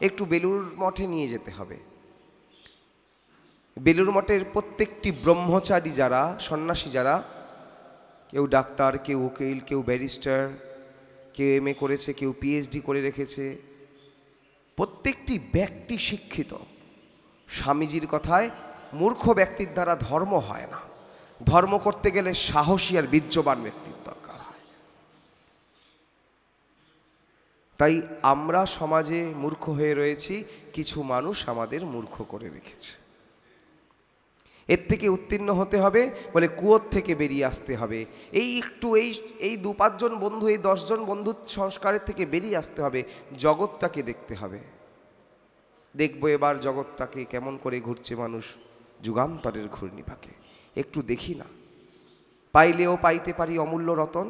একটু বেলুড় মঠে নিয়ে যেতে হবে। বেলুড় মঠের প্রত্যেকটি ব্রহ্মচারী যারা, সন্ন্যাসী যারা, কেউ ডাক্তার, কেউ উকিল, কেউ ব্যারিস্টার, কেউ MA করেছে, কেউ PhD করে রেখেছে, প্রত্যেকটি ব্যক্তি শিক্ষিত। স্বামীজির কথায় মূর্খ ব্যক্তির দ্বারা ধর্ম হয় না, ধর্ম করতে গেলে সাহসী আর বীর্যবান ব্যক্তির দরকার হয়। তাই আমরা সমাজে মূর্খ হয়ে রয়েছি, কিছু মানুষ আমাদের মূর্খ করে রেখেছে। এর থেকে উত্তীর্ণ হতে হবে বলে কুয়োর থেকে বেরিয়ে আসতে হবে। এই একটু এই 2-5 জন বন্ধু, এই 10 জন বন্ধুর সংস্কারের থেকে বেরিয়ে আসতে হবে, জগৎটাকে দেখতে হবে। দেখবো এবার জগৎটাকে কেমন করে ঘুরছে মানুষ যুগান্তরের ঘূর্ণিপাকে। একটু দেখি না, পাইলেও পাইতে পারি অমূল্য রতন।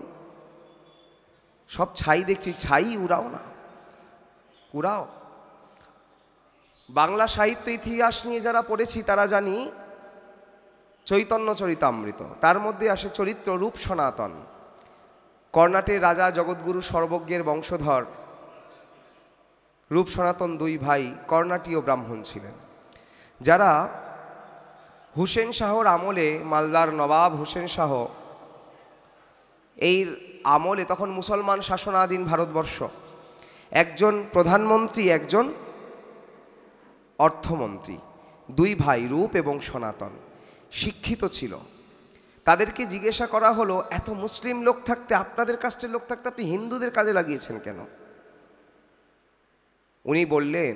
সব ছাই দেখছি, ছাই উড়াও না, উড়াও। বাংলা সাহিত্য ইতিহাস নিয়ে যারা পড়েছি তারা জানি চৈতন্য চরিতামৃত, তার মধ্যে আসে চরিত্র রূপ সনাতন। কর্ণাটের রাজা জগৎগুরু সর্বজ্ঞের বংশধর রূপ সনাতন 2 ভাই কর্ণাটীয় ব্রাহ্মণ ছিলেন, যারা হুসেন শাহর আমলে, মালদার নবাব হুসেন শাহ এই আমলে, তখন মুসলমান শাসনাধীন ভারতবর্ষ, একজন প্রধানমন্ত্রী, একজন অর্থমন্ত্রী, 2 ভাই রূপ এবং সনাতন, শিক্ষিত ছিল। তাদেরকে জিজ্ঞাসা করা হলো, এত মুসলিম লোক থাকতে, আপনাদের কাস্টের লোক থাকতে আপনি হিন্দুদের কাজে লাগিয়েছেন কেন? উনি বললেন,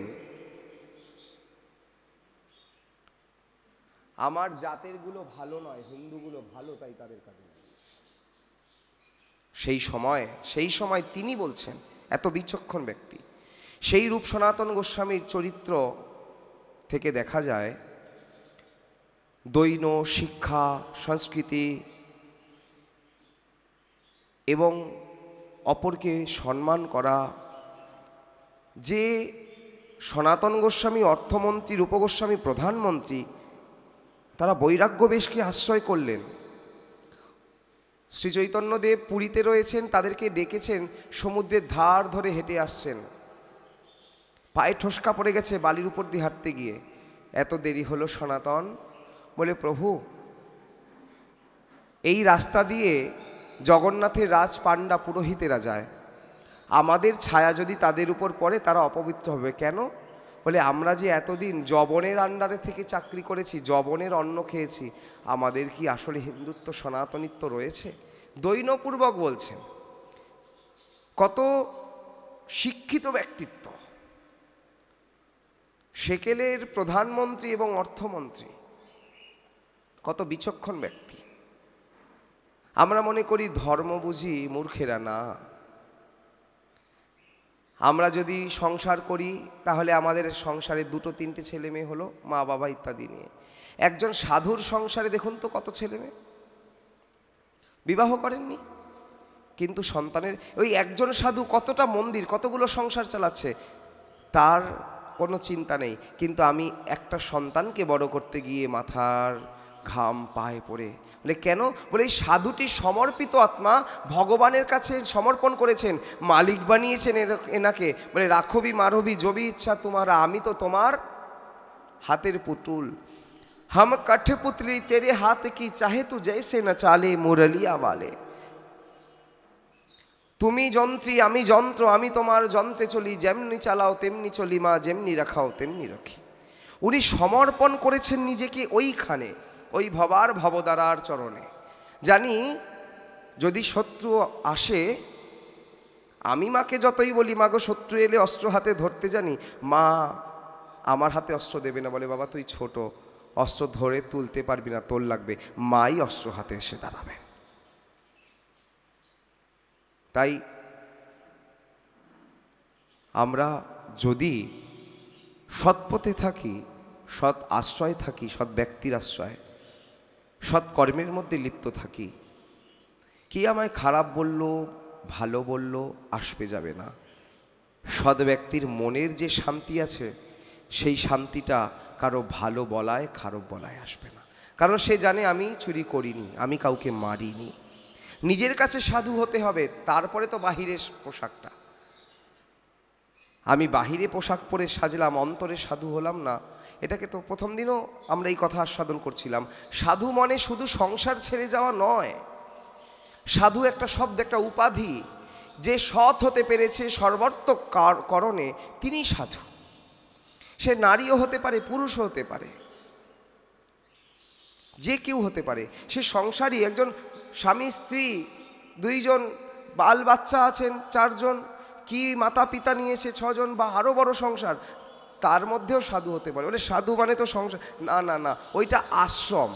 আমার জাতের গুলো ভালো নয়, হিন্দুগুলো ভালো, তাই তাদের কাজে লাগিয়েছি। সেই সময় তিনি বলছেন, এত বিচক্ষণ ব্যক্তি। সেই রূপ সনাতন গোস্বামীর চরিত্র থেকে দেখা যায় দৈন, শিক্ষা, সংস্কৃতি এবং অপরকে সম্মান করা। যে সনাতন গোস্বামী অর্থমন্ত্রী, রূপ গোস্বামী প্রধানমন্ত্রী, তারা বৈরাগ্য বেশকে আশ্রয় করলেন। শ্রী চৈতন্যদেব পুরীতে রয়েছেন, তাদেরকে ডেকেছেন, সমুদ্রের ধার ধরে হেঁটে আসছেন, পায়ে ঠোসকা পড়ে গেছে বালির উপর দিয়ে হাঁটতে গিয়ে। এত দেরি হলো সনাতন? বলে, প্রভু এই রাস্তা দিয়ে জগন্নাথের রাজ পাণ্ডা পুরোহিতেরা যায়, আমাদের ছায়া যদি তাদের উপর পড়ে তারা অপবিত্র হবে। কেন? বলে, আমরা যে এতদিন যবনের আন্ডারে থেকে চাকরি করেছি, যবনের অন্ন খেয়েছি, আমাদের কি আসলে হিন্দুত্ব, সনাতনিত্ব রয়েছে? দৈনপূর্বক বলছেন। কত শিক্ষিত ব্যক্তিত্ব, সেকেলের প্রধানমন্ত্রী এবং অর্থমন্ত্রী, কত বিচক্ষণ ব্যক্তি। আমরা মনে করি ধর্ম বুঝি মূর্খেরা, না। আমরা যদি সংসার করি তাহলে আমাদের সংসারে 2-3টে ছেলে মেয়ে হলো, মা বাবা ইত্যাদি নিয়ে। একজন সাধুর সংসারে দেখুন তো কত ছেলে মেয়ে, বিবাহ করেননি, কিন্তু সন্তানের, ওই একজন সাধু কতটা মন্দির, কতগুলো সংসার চালাচ্ছে, তার কোনো চিন্তা নেই। কিন্তু আমি একটা সন্তানকে বড় করতে গিয়ে মাথার ঘাম পায়ে পড়ে। বলে কেন? বলে এই সাধুটি সমর্পিত আত্মা, ভগবানের কাছে সমর্পণ করেছেন, মালিক বানিয়েছেন এনাকে। বলে রাখবি মারবি জবি ইচ্ছা তোমারা, আমি তো তোমার হাতের পুতুল। হাম কঠপুতলি তেরে হাত কি চাহে তু জৈসে না চালে মুরলিয়া বালে। তুমি যন্ত্রী আমি যন্ত্র, আমি তোমার যন্ত্রে চলি, যেমনি চালাও তেমনি চলি মা, যেমনি রাখাও তেমনি রাখি। উনি সমর্পণ করেছেন নিজেকে ওইখানে, ওই ভবার ভবদারার চরণে। জানি যদি শত্রু আসে, আমি মাকে যতই বলি, মাগো শত্রু এলে অস্ত্র হাতে ধরতে জানি, মা আমার হাতে অস্ত্র দেবে না, বলে বাবা তুই ছোট, অস্ত্র ধরে তুলতে পারবি না, তোর লাগবে। মাই অস্ত্র হাতে এসে দাঁড়াবে। তাই আমরা যদি সৎ পথে থাকি, সৎ আশ্রয় থাকি, সৎ ব্যক্তির আশ্রয়, সৎ কর্মের মধ্যে লিপ্ত থাকি, কে আমায় খারাপ বলল ভালো বলল আসবে যাবে না। সৎ ব্যক্তির মনের যে শান্তি আছে, সেই শান্তিটা কারো ভালো বলায় খারাপ বলায় আসবে না। কারণ সে জানে আমি চুরি করিনি, আমি কাউকে মারিনি। নিজের কাছে সাধু হতে হবে, তারপরে তো বাহিরের পোশাকটা। আমি বাহিরে পোশাক পরে সাজলাম, অন্তরে সাধু হলাম না। এটাকে তো প্রথম দিনও আমরা এই কথা আস্বাদন করছিলাম। সাধু মনে শুধু সংসার ছেড়ে যাওয়া নয়। সাধু একটা শব্দ, একটা উপাধি। যে সৎ হতে পেরেছে সর্বার্থকরণে তিনি সাধু। সে নারীও হতে পারে, পুরুষও হতে পারে, যে কেউ হতে পারে। সে সংসারী, একজন স্বামী স্ত্রী, দুইজন বাল বাচ্চা আছেন, 4 জন, কি মাতা পিতা নিয়েছে 6 জন, বা আরও বড় সংসার, তার মধ্যেও সাধু হতে পারে। বলে সাধু মানে তো সংসার, না না না, ওইটা আশ্রম,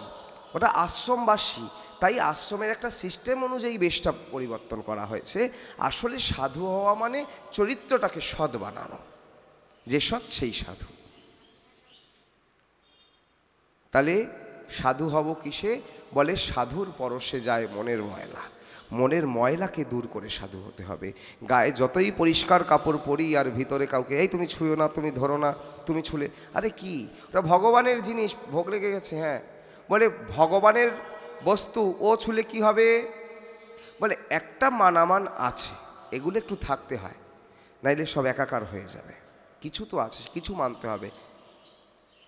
ওটা আশ্রমবাসী। তাই আশ্রমের একটা সিস্টেম অনুযায়ী বেশটা পরিবর্তন করা হয়েছে। আসলে সাধু হওয়া মানে চরিত্রটাকে সৎ বানানো, যে সৎ সেই সাধু। তাহলে সাধু হব কিসে? বলে সাধুর পরশে যায় মনের ময়লা। মনের ময়লাকে দূর করে সাধু হতে হবে। গায়ে যতই পরিষ্কার কাপড় পরি আর ভিতরে কাউকে এই তুমি ছুঁয়ো না, তুমি ধরো না, তুমি ছুলে, আরে কি ওটা ভগবানের জিনিস, ভোগ লেগে গেছে। হ্যাঁ, বলে ভগবানের বস্তু, ও ছুলে কি হবে? বলে একটা মানামান আছে, এগুলো একটু থাকতে হয়, নাইলে সব একাকার হয়ে যাবে। কিছু তো আছে, কিছু মানতে হবে,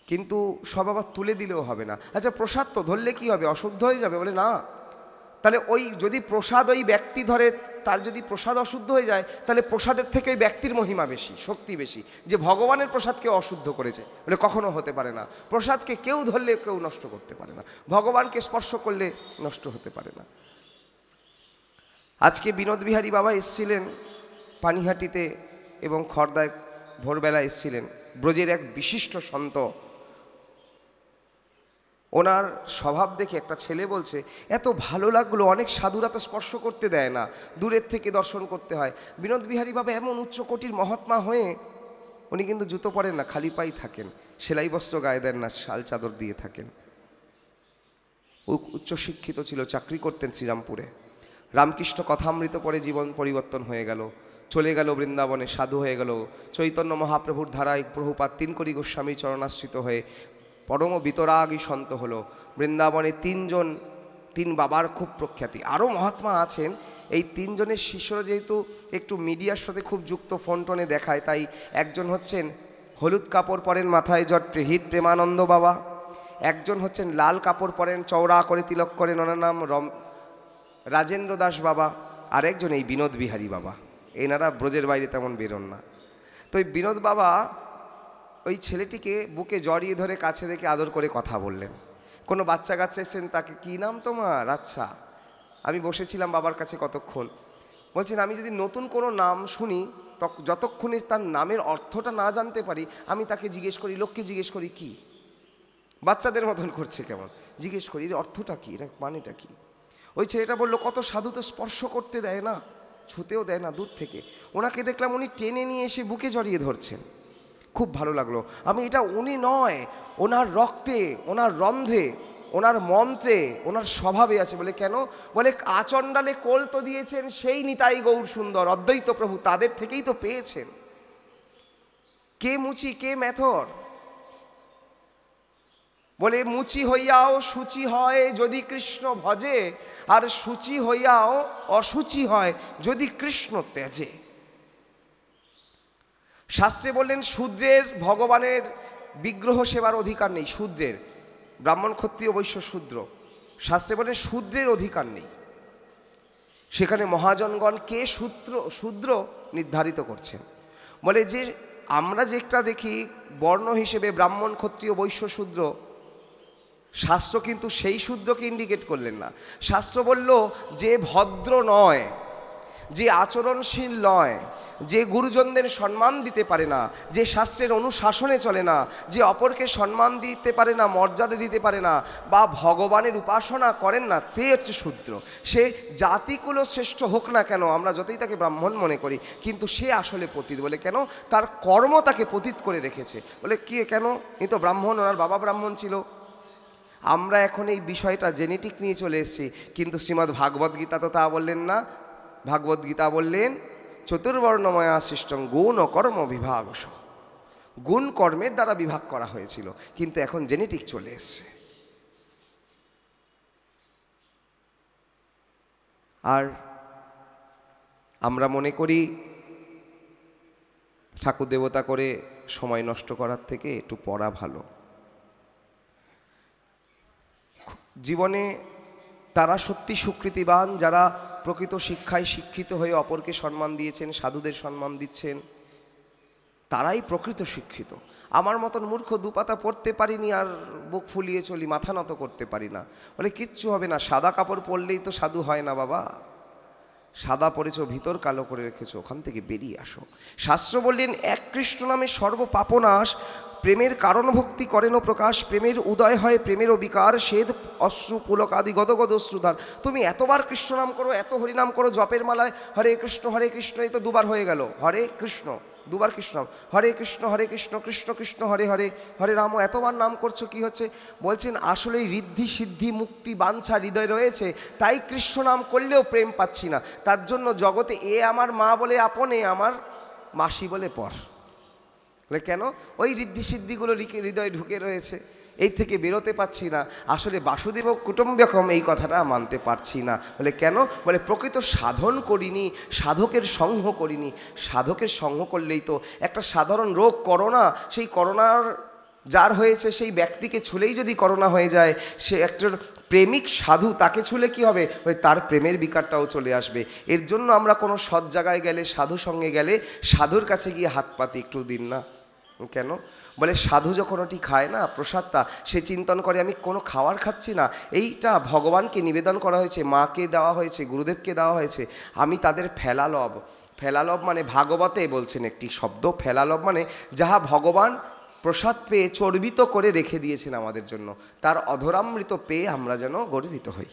কিন্তু সব আবার তুলে দিলেও হবে না। আচ্ছা প্রসাদ তো ধরলে কি হবে? অশুদ্ধ হয়ে যাবে? বলে না। তাহলে ওই যদি প্রসাদ ওই ব্যক্তি ধরে, তার যদি প্রসাদ অশুদ্ধ হয়ে যায়, তাহলে প্রসাদের থেকে ওই ব্যক্তির মহিমা বেশি, শক্তি বেশি, যে ভগবানের প্রসাদকে অশুদ্ধ করেছে। বলে কখনো হতে পারে না। প্রসাদকে কেউ ধরলে কেউ নষ্ট করতে পারে না, ভগবানকে স্পর্শ করলে নষ্ট হতে পারে না। আজকে বিনোদ বিহারী বাবা এসছিলেন পানিহাটিতে, এবং খড়দায় ভোরবেলা এসছিলেন। ব্রজের এক বিশিষ্ট সন্ত। ওনার স্বভাব দেখে একটা ছেলে বলছে এত ভালো লাগলো, অনেক সাধুরা তো স্পর্শ করতে দেয় না, দূরের থেকে দর্শন করতে হয়। বিনোদ বিহারী বাবা এমন উচ্চকোটির মহাত্মা হয়ে উনি কিন্তু জুতো পরেন না, খালি পাই থাকেন, সেলাই বস্ত্র গায়ে দেন না, শাল চাদর দিয়ে থাকেন। উচ্চশিক্ষিত ছিল, চাকরি করতেন শ্রীরামপুরে। রামকৃষ্ণ কথামৃত পড়ে জীবন পরিবর্তন হয়ে গেল, চলে গেল বৃন্দাবনে, সাধু হয়ে গেল। চৈতন্য মহাপ্রভুর ধারায় প্রভুপাদ 3 কোটি গোস্বামীর চরণাশ্রিত হয়ে পরম বিতরাগী সন্ত হলো। বৃন্দাবনে 3 বাবার খুব প্রখ্যাতি। আরও মহাত্মা আছেন। এই 3 জনের শিষ্যরা যেহেতু একটু মিডিয়ার সাথে খুব যুক্ত, ফোন টোনে দেখায়, তাই একজন হচ্ছেন হলুদ কাপড় পরেন, মাথায় জট, হিত প্রেমানন্দ বাবা। একজন হচ্ছেন লাল কাপড় পরেন, চওড়া করে তিলক করেন, ওনার নাম রাজেন্দ্র দাস বাবা। আর একজন এই বিনোদ বিহারী বাবা। এনারা ব্রজের বাইরে তেমন বেরোন না। তো এই বিনোদ বাবা ওই ছেলেটিকে বুকে জড়িয়ে ধরে কাছে রেখে আদর করে কথা বললেন। কোনো বাচ্চা কাচ্চা এসেছেন, তাকে কি নাম তোমার? আচ্ছা। আমি বসেছিলাম বাবার কাছে কতক্ষণ। বলছেন আমি যদি নতুন কোনো নাম শুনি, যতক্ষণে তার নামের অর্থটা না জানতে পারি, আমি তাকে জিজ্ঞেস করি, লোককে জিজ্ঞেস করি কি, বাচ্চাদের মতন করছে কেমন, জিজ্ঞেস করি এর অর্থটা কি, এটা মানেটা কি। ওই ছেলেটা বললো কত সাধু তো স্পর্শ করতে দেয় না, ছুতেও দেয় না, দূর থেকে। ওনাকে দেখলাম উনি টেনে নিয়ে এসে বুকে জড়িয়ে ধরছেন। খুব ভালো লাগলো। আমি এটা উনি নয়, ওনার রক্তে, ওনার রন্ধ্রে, ওনার মন্ত্রে, ওনার স্বভাবে আছে। বলে কেন? বলে আচণ্ডালে কোল তো দিয়েছেন সেই নিতাই গৌর সুন্দর অদ্বৈত প্রভু, তাদের থেকেই তো পেয়েছেন। কে মুচি, কে মেথর? বলে মুচি হইয়াও সূচি হয় যদি কৃষ্ণ ভজে, আর সূচি হইয়াও অসুচি হয় যদি কৃষ্ণ ত্যাজে। শাস্ত্রে বললেন শূদ্রের ভগবানের বিগ্রহ সেবার অধিকার নেই। শূদ্রের, ব্রাহ্মণ ক্ষত্রিয় বৈশ্য শূদ্র, শাস্ত্রে বলেন শূদ্রের অধিকার নেই। সেখানে মহাজনগণ কে শূদ্র নির্ধারিত করছেন। বলে যে আমরা যেটা দেখি বর্ণ হিসেবে ব্রাহ্মণ ক্ষত্রিয় বৈশ্য শূদ্র, শাস্ত্র কিন্তু সেই শূদ্রকে ইন্ডিকেট করলেন না। শাস্ত্র বলল যে ভদ্র নয়, যে আচরণশীল নয়, যে গুরুজনদের সম্মান দিতে পারে না, যে শাস্ত্রের অনুশাসনে চলে না, যে অপরকে সম্মান দিতে পারে না, মর্যাদা দিতে পারে না, বা ভগবানের উপাসনা করেন না, তে হচ্ছে শূদ্র। সে জাতিকুল শ্রেষ্ঠ হোক না কেন, আমরা যতই তাকে ব্রাহ্মণ মনে করি, কিন্তু সে আসলে পতিত। বলে কেন? তার কর্ম তাকে পতিত করে রেখেছে। বলে কি কেন? এই তো ব্রাহ্মণ, ওনার বাবা ব্রাহ্মণ ছিল। আমরা এখন এই বিষয়টা জেনেটিক নিয়ে চলে এসেছি, কিন্তু শ্রীমদ্ ভাগবত গীতা তো তা বললেন না। ভাগবত গীতা বললেন চতুর্বর্ণময়া সৃষ্টং গুণ ও কর্ম বিভাগস। গুণ কর্মের দ্বারা বিভাগ করা হয়েছিল, কিন্তু এখন জেনেটিক চলে এসছে। আর আমরা মনে করি ঠাকুর দেবতা করে সময় নষ্ট করার থেকে একটু পড়া ভালো। জীবনে তারা সত্যি স্বীকৃতিবান যারা প্রকৃত শিক্ষায় শিক্ষিত হয়ে অপরকে সম্মান দিয়েছেন, সাধুদের সম্মান দিচ্ছেন, তারাই প্রকৃত শিক্ষিত। আমার মতন মূর্খ দুপাতা পড়তে পারিনি আর বুক ফুলিয়ে চলি, মাথা নত করতে পারি না, বলে কিচ্ছু হবে না। সাদা কাপড় পরলেই তো সাধু হয় না বাবা। সাদা পরেছ, ভিতর কালো করে রেখেছো, ওখান থেকে বেরিয়ে আসো। শাস্ত্র বললেন এক কৃষ্ণ নামে সর্ব পাপনাশ, প্রেমের কারণ ভক্তি করেন প্রকাশ, প্রেমের উদয় হয় প্রেমেরও বিকার, শ্বেত অশ্রু পুলক আদি গদগদ অশ্রুধার। তুমি এতবার কৃষ্ণ নাম করো, এত হরিনাম করো, জপের মালায় হরে কৃষ্ণ এই তো দুবার হয়ে গেল। হরে কৃষ্ণ, দুবার কৃষ্ণ, হরে কৃষ্ণ কৃষ্ণ কৃষ্ণ হরে হরে, হরে রাম, এতবার নাম করছো, কি হচ্ছে? বলছেন আসলে ঋদ্ধি সিদ্ধি মুক্তি বাঞ্ছা হৃদয় রয়েছে, তাই কৃষ্ণ নাম করলেও প্রেম পাচ্ছি না। তার জন্য জগতে এ আমার মা বলে আপন, এ আমার মাসি বলে পর। বলে কেন? ওই ঋদ্ধি সিদ্ধিগুলো হৃদয়ে ঢুকে রয়েছে, এই থেকে বেরোতে পারছি না। আসলে বাসুদেব কুটুম্বকম এই কথাটা মানতে পারছি না। বলে কেন? বলে প্রকৃত সাধন করিনি, সাধকের সঙ্গ করিনি। সাধকের সঙ্গ করলেই তো একটা সাধারণ রোগ করোনা, সেই করোনার যার হয়েছে সেই ব্যক্তিকে ছুলেই যদি করোনা হয়ে যায়, সে একজন প্রেমিক সাধু, তাকে ছুলে কি হবে? তার প্রেমের বিকারটাও চলে আসবে। এর জন্য আমরা কোনো সৎ জায়গায় গেলে, সাধু সঙ্গে গেলে, সাধুর কাছে গিয়ে হাত পাতি, একটু দিন না। কেন? বলে সাধু যখন ওটি খায় না প্রসাদটা, সে চিন্তন করে আমি কোনো খাওয়ার খাচ্ছি না, এইটা ভগবানকে নিবেদন করা হয়েছে, মাকে দেওয়া হয়েছে, গুরুদেবকে দেওয়া হয়েছে, আমি তাদের ফেলালব। ফেলালব মানে ভাগবতে বলছেন একটি শব্দ, ফেলালব মানে যাহা ভগবান প্রসাদ পেয়ে চর্বিত করে রেখে দিয়েছেন আমাদের জন্য, তার অধরামৃত পেয়ে আমরা যেন গর্বিত হই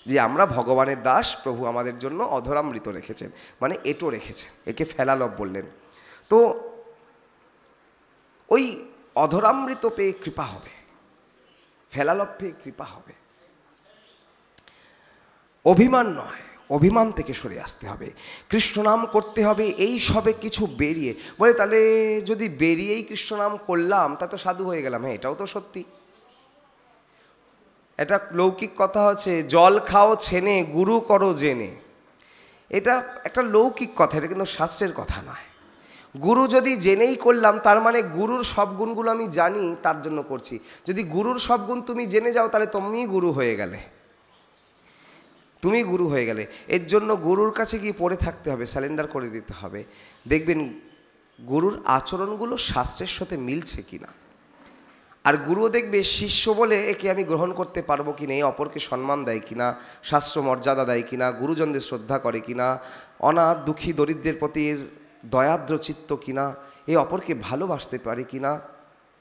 যে আমরা ভগবানের দাস, প্রভু আমাদের জন্য অধরামৃত রেখেছেন, মানে এটো রেখেছেন, একে ফেলালব বললেন। তো ওই অধরামৃত পেয়ে কৃপা হবে, ফেলালব পেয়ে কৃপা হবে। অভিমান নয়, অভিমান থেকে সরে আসতে হবে, কৃষ্ণ নাম করতে হবে। এই সবে কিছু বেরিয়ে বলে, তাহলে যদি বেরিয়েই কৃষ্ণ নাম করলাম তা তো সাধু হয়ে গেলাম। হ্যাঁ, এটাও তো সত্যি। এটা লৌকিক কথা হচ্ছে, জল খাও ছেনে গুরু করো জেনে। এটা একটা লৌকিক কথা, এটা কিন্তু শাস্ত্রের কথা নয়। গুরু যদি জেনেই করলাম, তার মানে গুরুর সব গুণগুলো আমি জানি, তার জন্য করছি। যদি গুরুর সব গুণ তুমি জেনে যাও, তাহলে তুমিই গুরু হয়ে গেলে, তুমি গুরু হয়ে গেলে। এর জন্য গুরুর কাছে গিয়ে পড়ে থাকতে হবে, স্যালেন্ডার করে দিতে হবে। দেখবেন গুরুর আচরণগুলো শাস্ত্রের সাথে মিলছে কিনা। আর গুরুও দেখবে শিষ্য বলে একে আমি গ্রহণ করতে পারবো কিনা, এই অপরকে সম্মান দেয় কিনা, শাস্ত্র মর্যাদা দেয় কিনা, গুরুজনদের শ্রদ্ধা করে কিনা, অনাথ দুঃখী দরিদ্রের প্রতি দয়াদ্র চিত্ত কিনা, এই অপরকে ভালোবাসতে পারে কিনা,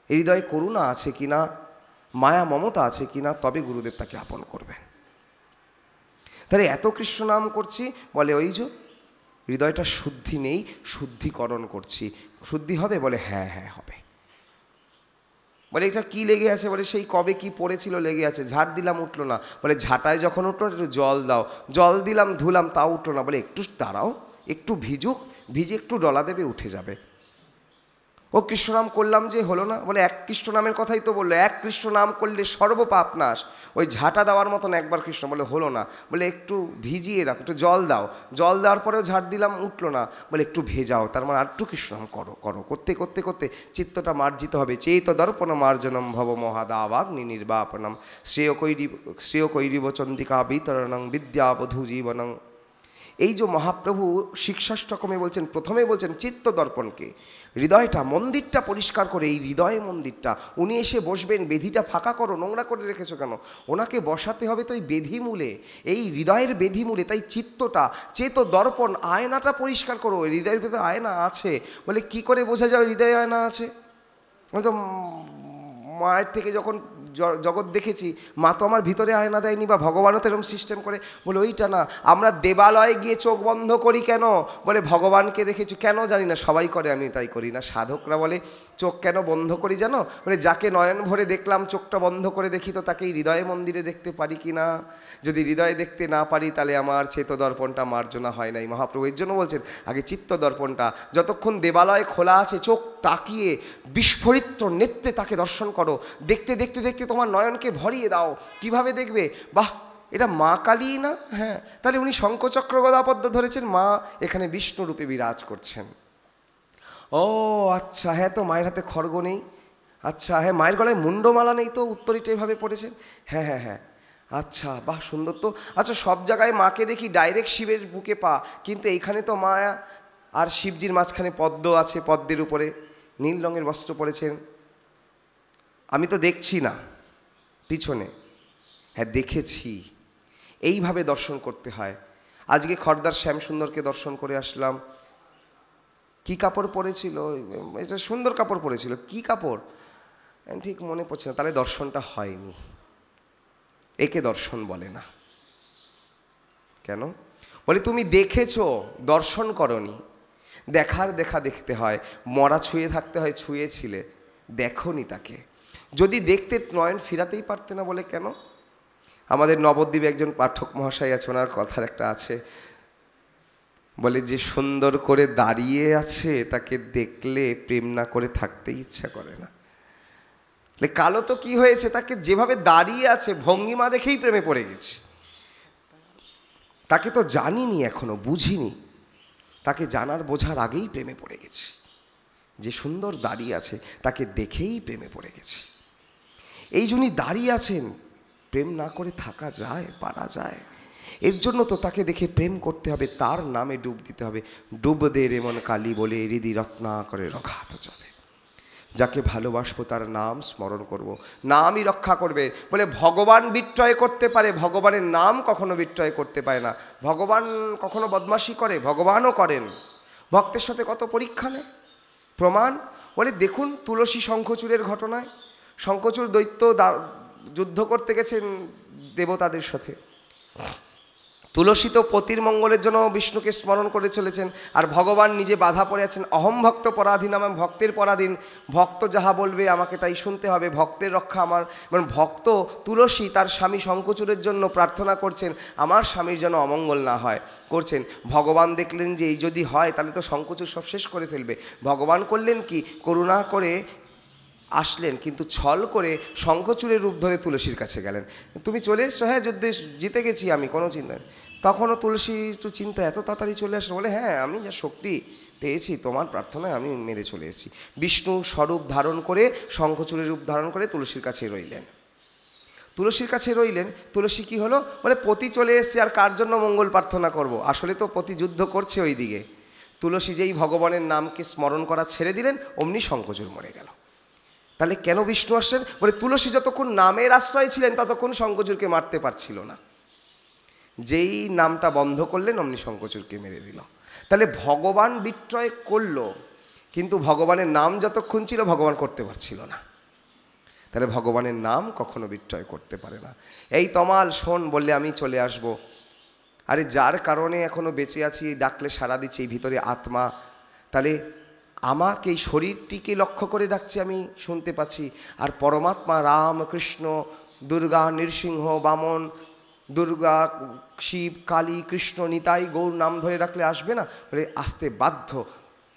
হৃদয়ে করুণা আছে কিনা, মায়া মমতা আছে কিনা, তবে গুরুদেব তাকে আপন করবেন। তাহলে এত কৃষ্ণ নাম করছি, বলে ওই যে হৃদয়টা শুদ্ধি নেই, শুদ্ধিকরণ করছি। শুদ্ধি হবে? বলে হ্যাঁ হ্যাঁ হবে। বলে এটা কি লেগে আছে? বলে সেই কবে কি পড়েছিল লেগে আছে, ঝাড় দিলাম উঠলো না। বলে ঝাঁটায় যখন উঠলো একটু জল দাও, জল দিলাম ধুলাম তাও উঠলো না। বলে একটু দাঁড়াও, একটু ভিজুক, ভিজে একটু ডলা দেবে, উঠে যাবে। ও কৃষ্ণ নাম করলাম যে হলো না। বলে এক কৃষ্ণ নামের কথাই তো বললো, এক কৃষ্ণ নাম করলে সর্বপাপ নাশ। ওই ঝাঁটা দেওয়ার মতন একবার কৃষ্ণ, বলে হলো না। বলে একটু ভিজিয়ে রাখো, একটু জল দাও, জল দেওয়ার পরেও ঝাড় দিলাম উঠলো না। বলে একটু ভেজাও, তার মানে আর একটু কৃষ্ণ নাম করো করো, করতে করতে করতে চিত্তটা মার্জিত হবে। চেত দর্পণ মার্জনম ভব মহাদাবাগ্নি নির্বাপনম শ্রেয় কৈরিব চন্দ্রিকা বিতরণং বিদ্যাবধূ জীবনং। এই যে মহাপ্রভু শিক্ষাষ্টকমে বলছেন, প্রথমে বলছেন চিত্ত দর্পণকে, হৃদয়টা, মন্দিরটা পরিষ্কার করে, এই হৃদয় মন্দিরটা উনি এসে বসবেন, বেধিটা ফাঁকা করো, নোংরা করে রেখেছো কেন? ওনাকে বসাতে হবে তো এই বেধি মূলে, এই হৃদয়ের বেধি মূলে। তাই চিত্তটা, চেত দর্পণ, আয়নাটা পরিষ্কার করো। হৃদয়ের ভেতরে আয়না আছে বলে কি করে বোঝা যায় হৃদয়ে আয়না আছে? আমি তো মায়ের থেকে যখন জগৎ দেখেছি, মা তো আমার ভিতরে আয়না দেয়নি, বা ভগবানও তো এরকম সিস্টেম করে। বলে ওইটা না, আমরা দেবালয়ে গিয়ে চোখ বন্ধ করি কেন? বলে ভগবানকে দেখেছি। কেন জানি না, সবাই করে, আমি তাই করি না। সাধকরা বলে চোখ কেন বন্ধ করি জানো? মানে যাকে নয়ন ভরে দেখলাম, চোখটা বন্ধ করে দেখি তো তাকে হৃদয়ে মন্দিরে দেখতে পারি কি না? যদি হৃদয়ে দেখতে না পারি, তাহলে আমার চেত দর্পণটা মার্জনা হয় নাই। মহাপ্রভু এর জন্য বলছেন আগে চিত্ত দর্পণটা, যতক্ষণ দেবালয় খোলা আছে, চোখ তাকিয়ে বিস্ফোরিত নেত্রে তাকে দর্শন করো। দেখতে দেখতে দেখতে তোমার নয়নকে ভরিয়ে দাও। কিভাবে দেখবে? বাহ, এটা মা কালী না? হ্যাঁ, তাহলে উনি শঙ্খচক্র গদাপদ্ম ধরেছেন, মা এখানে বিষ্ণু রূপে বিরাজ করছেন। ও আচ্ছা, হ্যাঁ, তো মায়ের হাতে খড়গ নেই। আচ্ছা, হ্যাঁ, মায়ের গলায় মুন্ডমালা নেই, তো উত্তরীটা এভাবে পড়েছেন। হ্যাঁ হ্যাঁ হ্যাঁ, আচ্ছা, বাহ, সুন্দর তো। আচ্ছা, সব জায়গায় মাকে দেখি ডাইরেক্ট শিবের বুকে পা, কিন্তু এইখানে তো মা আর শিবজির মাঝখানে পদ্ম আছে, পদ্মের উপরে নীল রঙের বস্ত্র পরেছেন। আমি তো দেখছি না পিছনে, হ্যাঁ দেখেছি। এইভাবে দর্শন করতে হয়। আজকে খড়দার শ্যামসুন্দরকে দর্শন করে আসলাম। কি কাপড় পরেছিল? এটা সুন্দর কাপড় পরেছিল। কি কাপড় ঠিক মনে পড়ছে না। তাহলে দর্শনটা হয়নি। একে দর্শন বলে না। কেন? বলে তুমি দেখেছো, দর্শন করনি। দেখার দেখা দেখতে হয়। মরা ছুঁয়ে থাকতে হয়, ছুঁয়েছিলে, দেখোনি তাকে। যদি দেখতে নয়ন ফিরাতেই পারতে না, বলে কেন? আমাদের নবদ্বীপে একজন পাঠক মহাশয় আছে, ওনার কথার একটা আছে, বলে যে সুন্দর করে দাঁড়িয়ে আছে তাকে দেখলে প্রেম না করে থাকতেই ইচ্ছা করে না। কালো তো কি হয়েছে, তাকে যেভাবে দাঁড়িয়ে আছে ভঙ্গিমা দেখেই প্রেমে পড়ে গেছি। তাকে তো জানিনি, এখনো বুঝিনি, তাকে জানার বোঝার আগেই প্রেমে পড়ে গেছি। যে সুন্দর দাঁড়িয়ে আছে তাকে দেখেই প্রেমে পড়ে গেছি। এই জন্যই দাঁড়িয়ে আছেন, প্রেম না করে থাকা যায়, পারা যায়? এর জন্য তো তাকে দেখে প্রেম করতে হবে, তার নামে ডুব দিতে হবে। ডুব দে রে মন কালী বলে হৃদি রত্না করে রক্ষাত চলে। যাকে ভালোবাসবো তার নাম স্মরণ করব, নামই রক্ষা করবে। বলে ভগবান বিক্রয় করতে পারে, ভগবানের নাম কখনো বিক্রয় করতে পারে না। ভগবান কখনো বদমাশি করে? ভগবানও করেন। ভক্তের সাথে কত পরীক্ষা নেয়। প্রমাণ বলে দেখুন তুলসী শঙ্খচূড়ের ঘটনায়। শঙ্খচূড় দৈত্য যুদ্ধ করতে গেছেন দেবতাদের সাথে। তুলসী তো পতির মঙ্গলের জন্য বিষ্ণুকে স্মরণ করে চলেছেন, আর ভগবান নিজে বাধা পড়ে আছেন। অহম ভক্ত পরাধীন, আমার ভক্তের পরাধীন। ভক্ত যাহা বলবে আমাকে তাই শুনতে হবে, ভক্তের রক্ষা আমার। মানে ভক্ত তুলসী তার স্বামী শঙ্খচূড়ের জন্য প্রার্থনা করছেন, আমার স্বামীর যেন অমঙ্গল না হয়, করছেন। ভগবান দেখলেন যে এই যদি হয় তাহলে তো শঙ্খচূড় সব শেষ করে ফেলবে। ভগবান করলেন কি, করুণা করে আসলেন, কিন্তু ছল করে শঙ্খচূড়ের রূপ ধরে তুলসীর কাছে গেলেন। তুমি চলে এসছো? হ্যাঁ, যুদ্ধে জিতে গেছি আমি, কোনো চিন্তা নেই। তখনও তুলসী একটু চিন্তা, এত তাড়াতাড়ি চলে আসলো? বলে হ্যাঁ, আমি যা শক্তি পেয়েছি তোমার প্রার্থনায় আমি মেরে চলে এসেছি। বিষ্ণু স্বরূপ ধারণ করে, শঙ্খচূড়ের রূপ ধারণ করে তুলসীর কাছে রইলেন। তুলসীর কাছে রইলেন। তুলসী কি হলো? বলে পতি চলে এসছে, আর কার জন্য মঙ্গল প্রার্থনা করব? আসলে তো পতি যুদ্ধ করছে ওই দিকে। তুলসী যেই ভগবানের নামকে স্মরণ করা ছেড়ে দিলেন, অমনি শঙ্খচূড় মরে গেল। তাহলে কেন বিষ্ণু আসছেন? বলে তুলসী যতক্ষণ নামের আশ্রয় ছিলেন ততক্ষণ শঙ্খচূড়কে মারতে পারছিল না। যেই নামটা বন্ধ করলেন অমনি শঙ্খচূড়কে মেরে দিল। তাহলে ভগবান বিক্রয় করলো, কিন্তু ভগবানের নাম যতক্ষণ ছিল ভগবান করতে পারছিল না। তাহলে ভগবানের নাম কখনো বিক্রয় করতে পারে না। এই তমাল শোন বললে আমি চলে আসব। আরে যার কারণে এখনো বেঁচে আছি, ডাকলে সাড়া দিচ্ছে এই ভিতরে আত্মা, তাহলে আমাকে এই শরীরটিকে লক্ষ্য করে ডাকছে, আমি শুনতে পাচ্ছি। আর পরমাত্মা রাম কৃষ্ণ দুর্গা নৃসিংহ বামন, দুর্গা শিব কালী কৃষ্ণ নিতাই গৌর নাম ধরে ডাকলে আসবে না? বলে আসতে বাধ্য,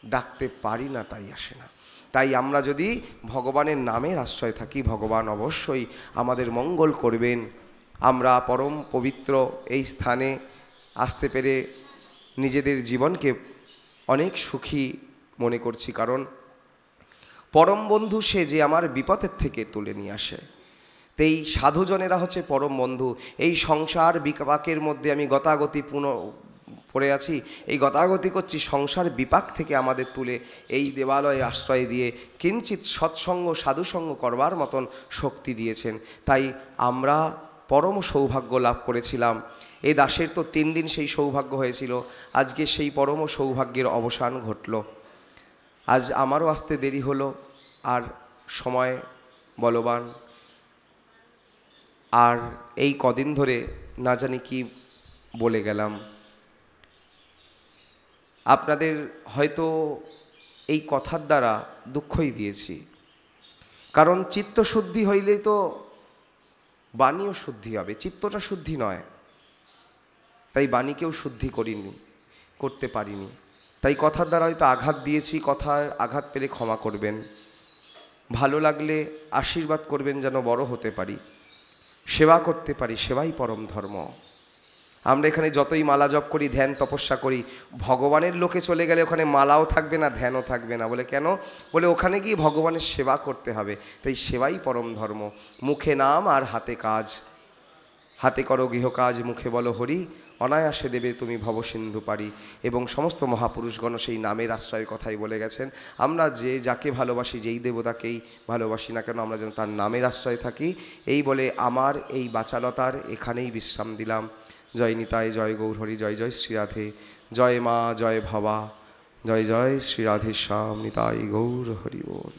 ডাকতে পারি না তাই আসে না। তাই আমরা যদি ভগবানের নামের আশ্রয় থাকি, ভগবান অবশ্যই আমাদের মঙ্গল করবেন। আমরা পরম পবিত্র এই স্থানে আসতে পেরে নিজেদের জীবনকে অনেক সুখী মনে করছি, কারণ পরম বন্ধু সে যে আমার বিপদের থেকে তুলে নিয়ে আসে। তো এই সাধুজনেরা হচ্ছে পরম বন্ধু। এই সংসার বিপাকের মধ্যে আমি গতাগতি পড়ে আছি, এই গতাগতি করছি, সংসার বিপাক থেকে আমাদের তুলে এই দেবালয়ে আশ্রয় দিয়ে কিঞ্চিৎ সৎসঙ্গ সাধুসঙ্গ করবার মতন শক্তি দিয়েছেন। তাই আমরা পরম সৌভাগ্য লাভ করেছিলাম। এই দাসের তো 3 দিন সেই সৌভাগ্য হয়েছিল, আজকে সেই পরম সৌভাগ্যের অবসান ঘটল। আজ আমারও আসতে দেরি হলো, আর সময় বলবান, আর এই কদিন ধরে না জানি কি বলে গেলাম। আপনাদের হয়তো এই কথার দ্বারা দুঃখই দিয়েছি, কারণ চিত্তশুদ্ধি হইলেই তো বাণীও শুদ্ধি হবে, চিত্তটা শুদ্ধি নয়, তাই বাণীকেও শুদ্ধি করতে পারিনি। তাই কথার দ্বারা হয়তো আঘাত দিয়েছি, কথার আঘাত পেলে ক্ষমা করবেন, ভালো লাগলে আশীর্বাদ করবেন যেন বড় হতে পারি, সেবা করতে পারি, সেবাই পরম ধর্ম। আমরা এখানে যতই মালা জপ করি, ধ্যান তপস্যা করি, ভগবানের লোকে চলে গেলে ওখানে মালাও থাকবে না, ধ্যানও থাকবে না। বলে কেন? বলে ওখানে গিয়ে ভগবানের সেবা করতে হবে, তাই সেবাই পরম ধর্ম। মুখে নাম আর হাতে কাজ, হাতে করো গৃহকাজ, মুখে বলো হরি, অনায়াসে দেবে তুমি ভবসিন্ধু পারি। এবং সমস্ত মহাপুরুষগণ সেই নামের আশ্রয়ের কথাই বলে গেছেন। আমরা যে যাকে ভালোবাসি, যেই দেবতাকেই ভালোবাসি না কেন, আমরা যেন তার নামের আশ্রয়ে থাকি। এই বলে আমার এই বাচালতার এখানেই বিশ্রাম দিলাম। জয় নিতাই, জয় গৌর হরি, জয় জয় শ্রীরাধে, জয় মা, জয় ভবা, জয় জয় শ্রীরাধে শ্যাম, নিতাই গৌর হরি বল।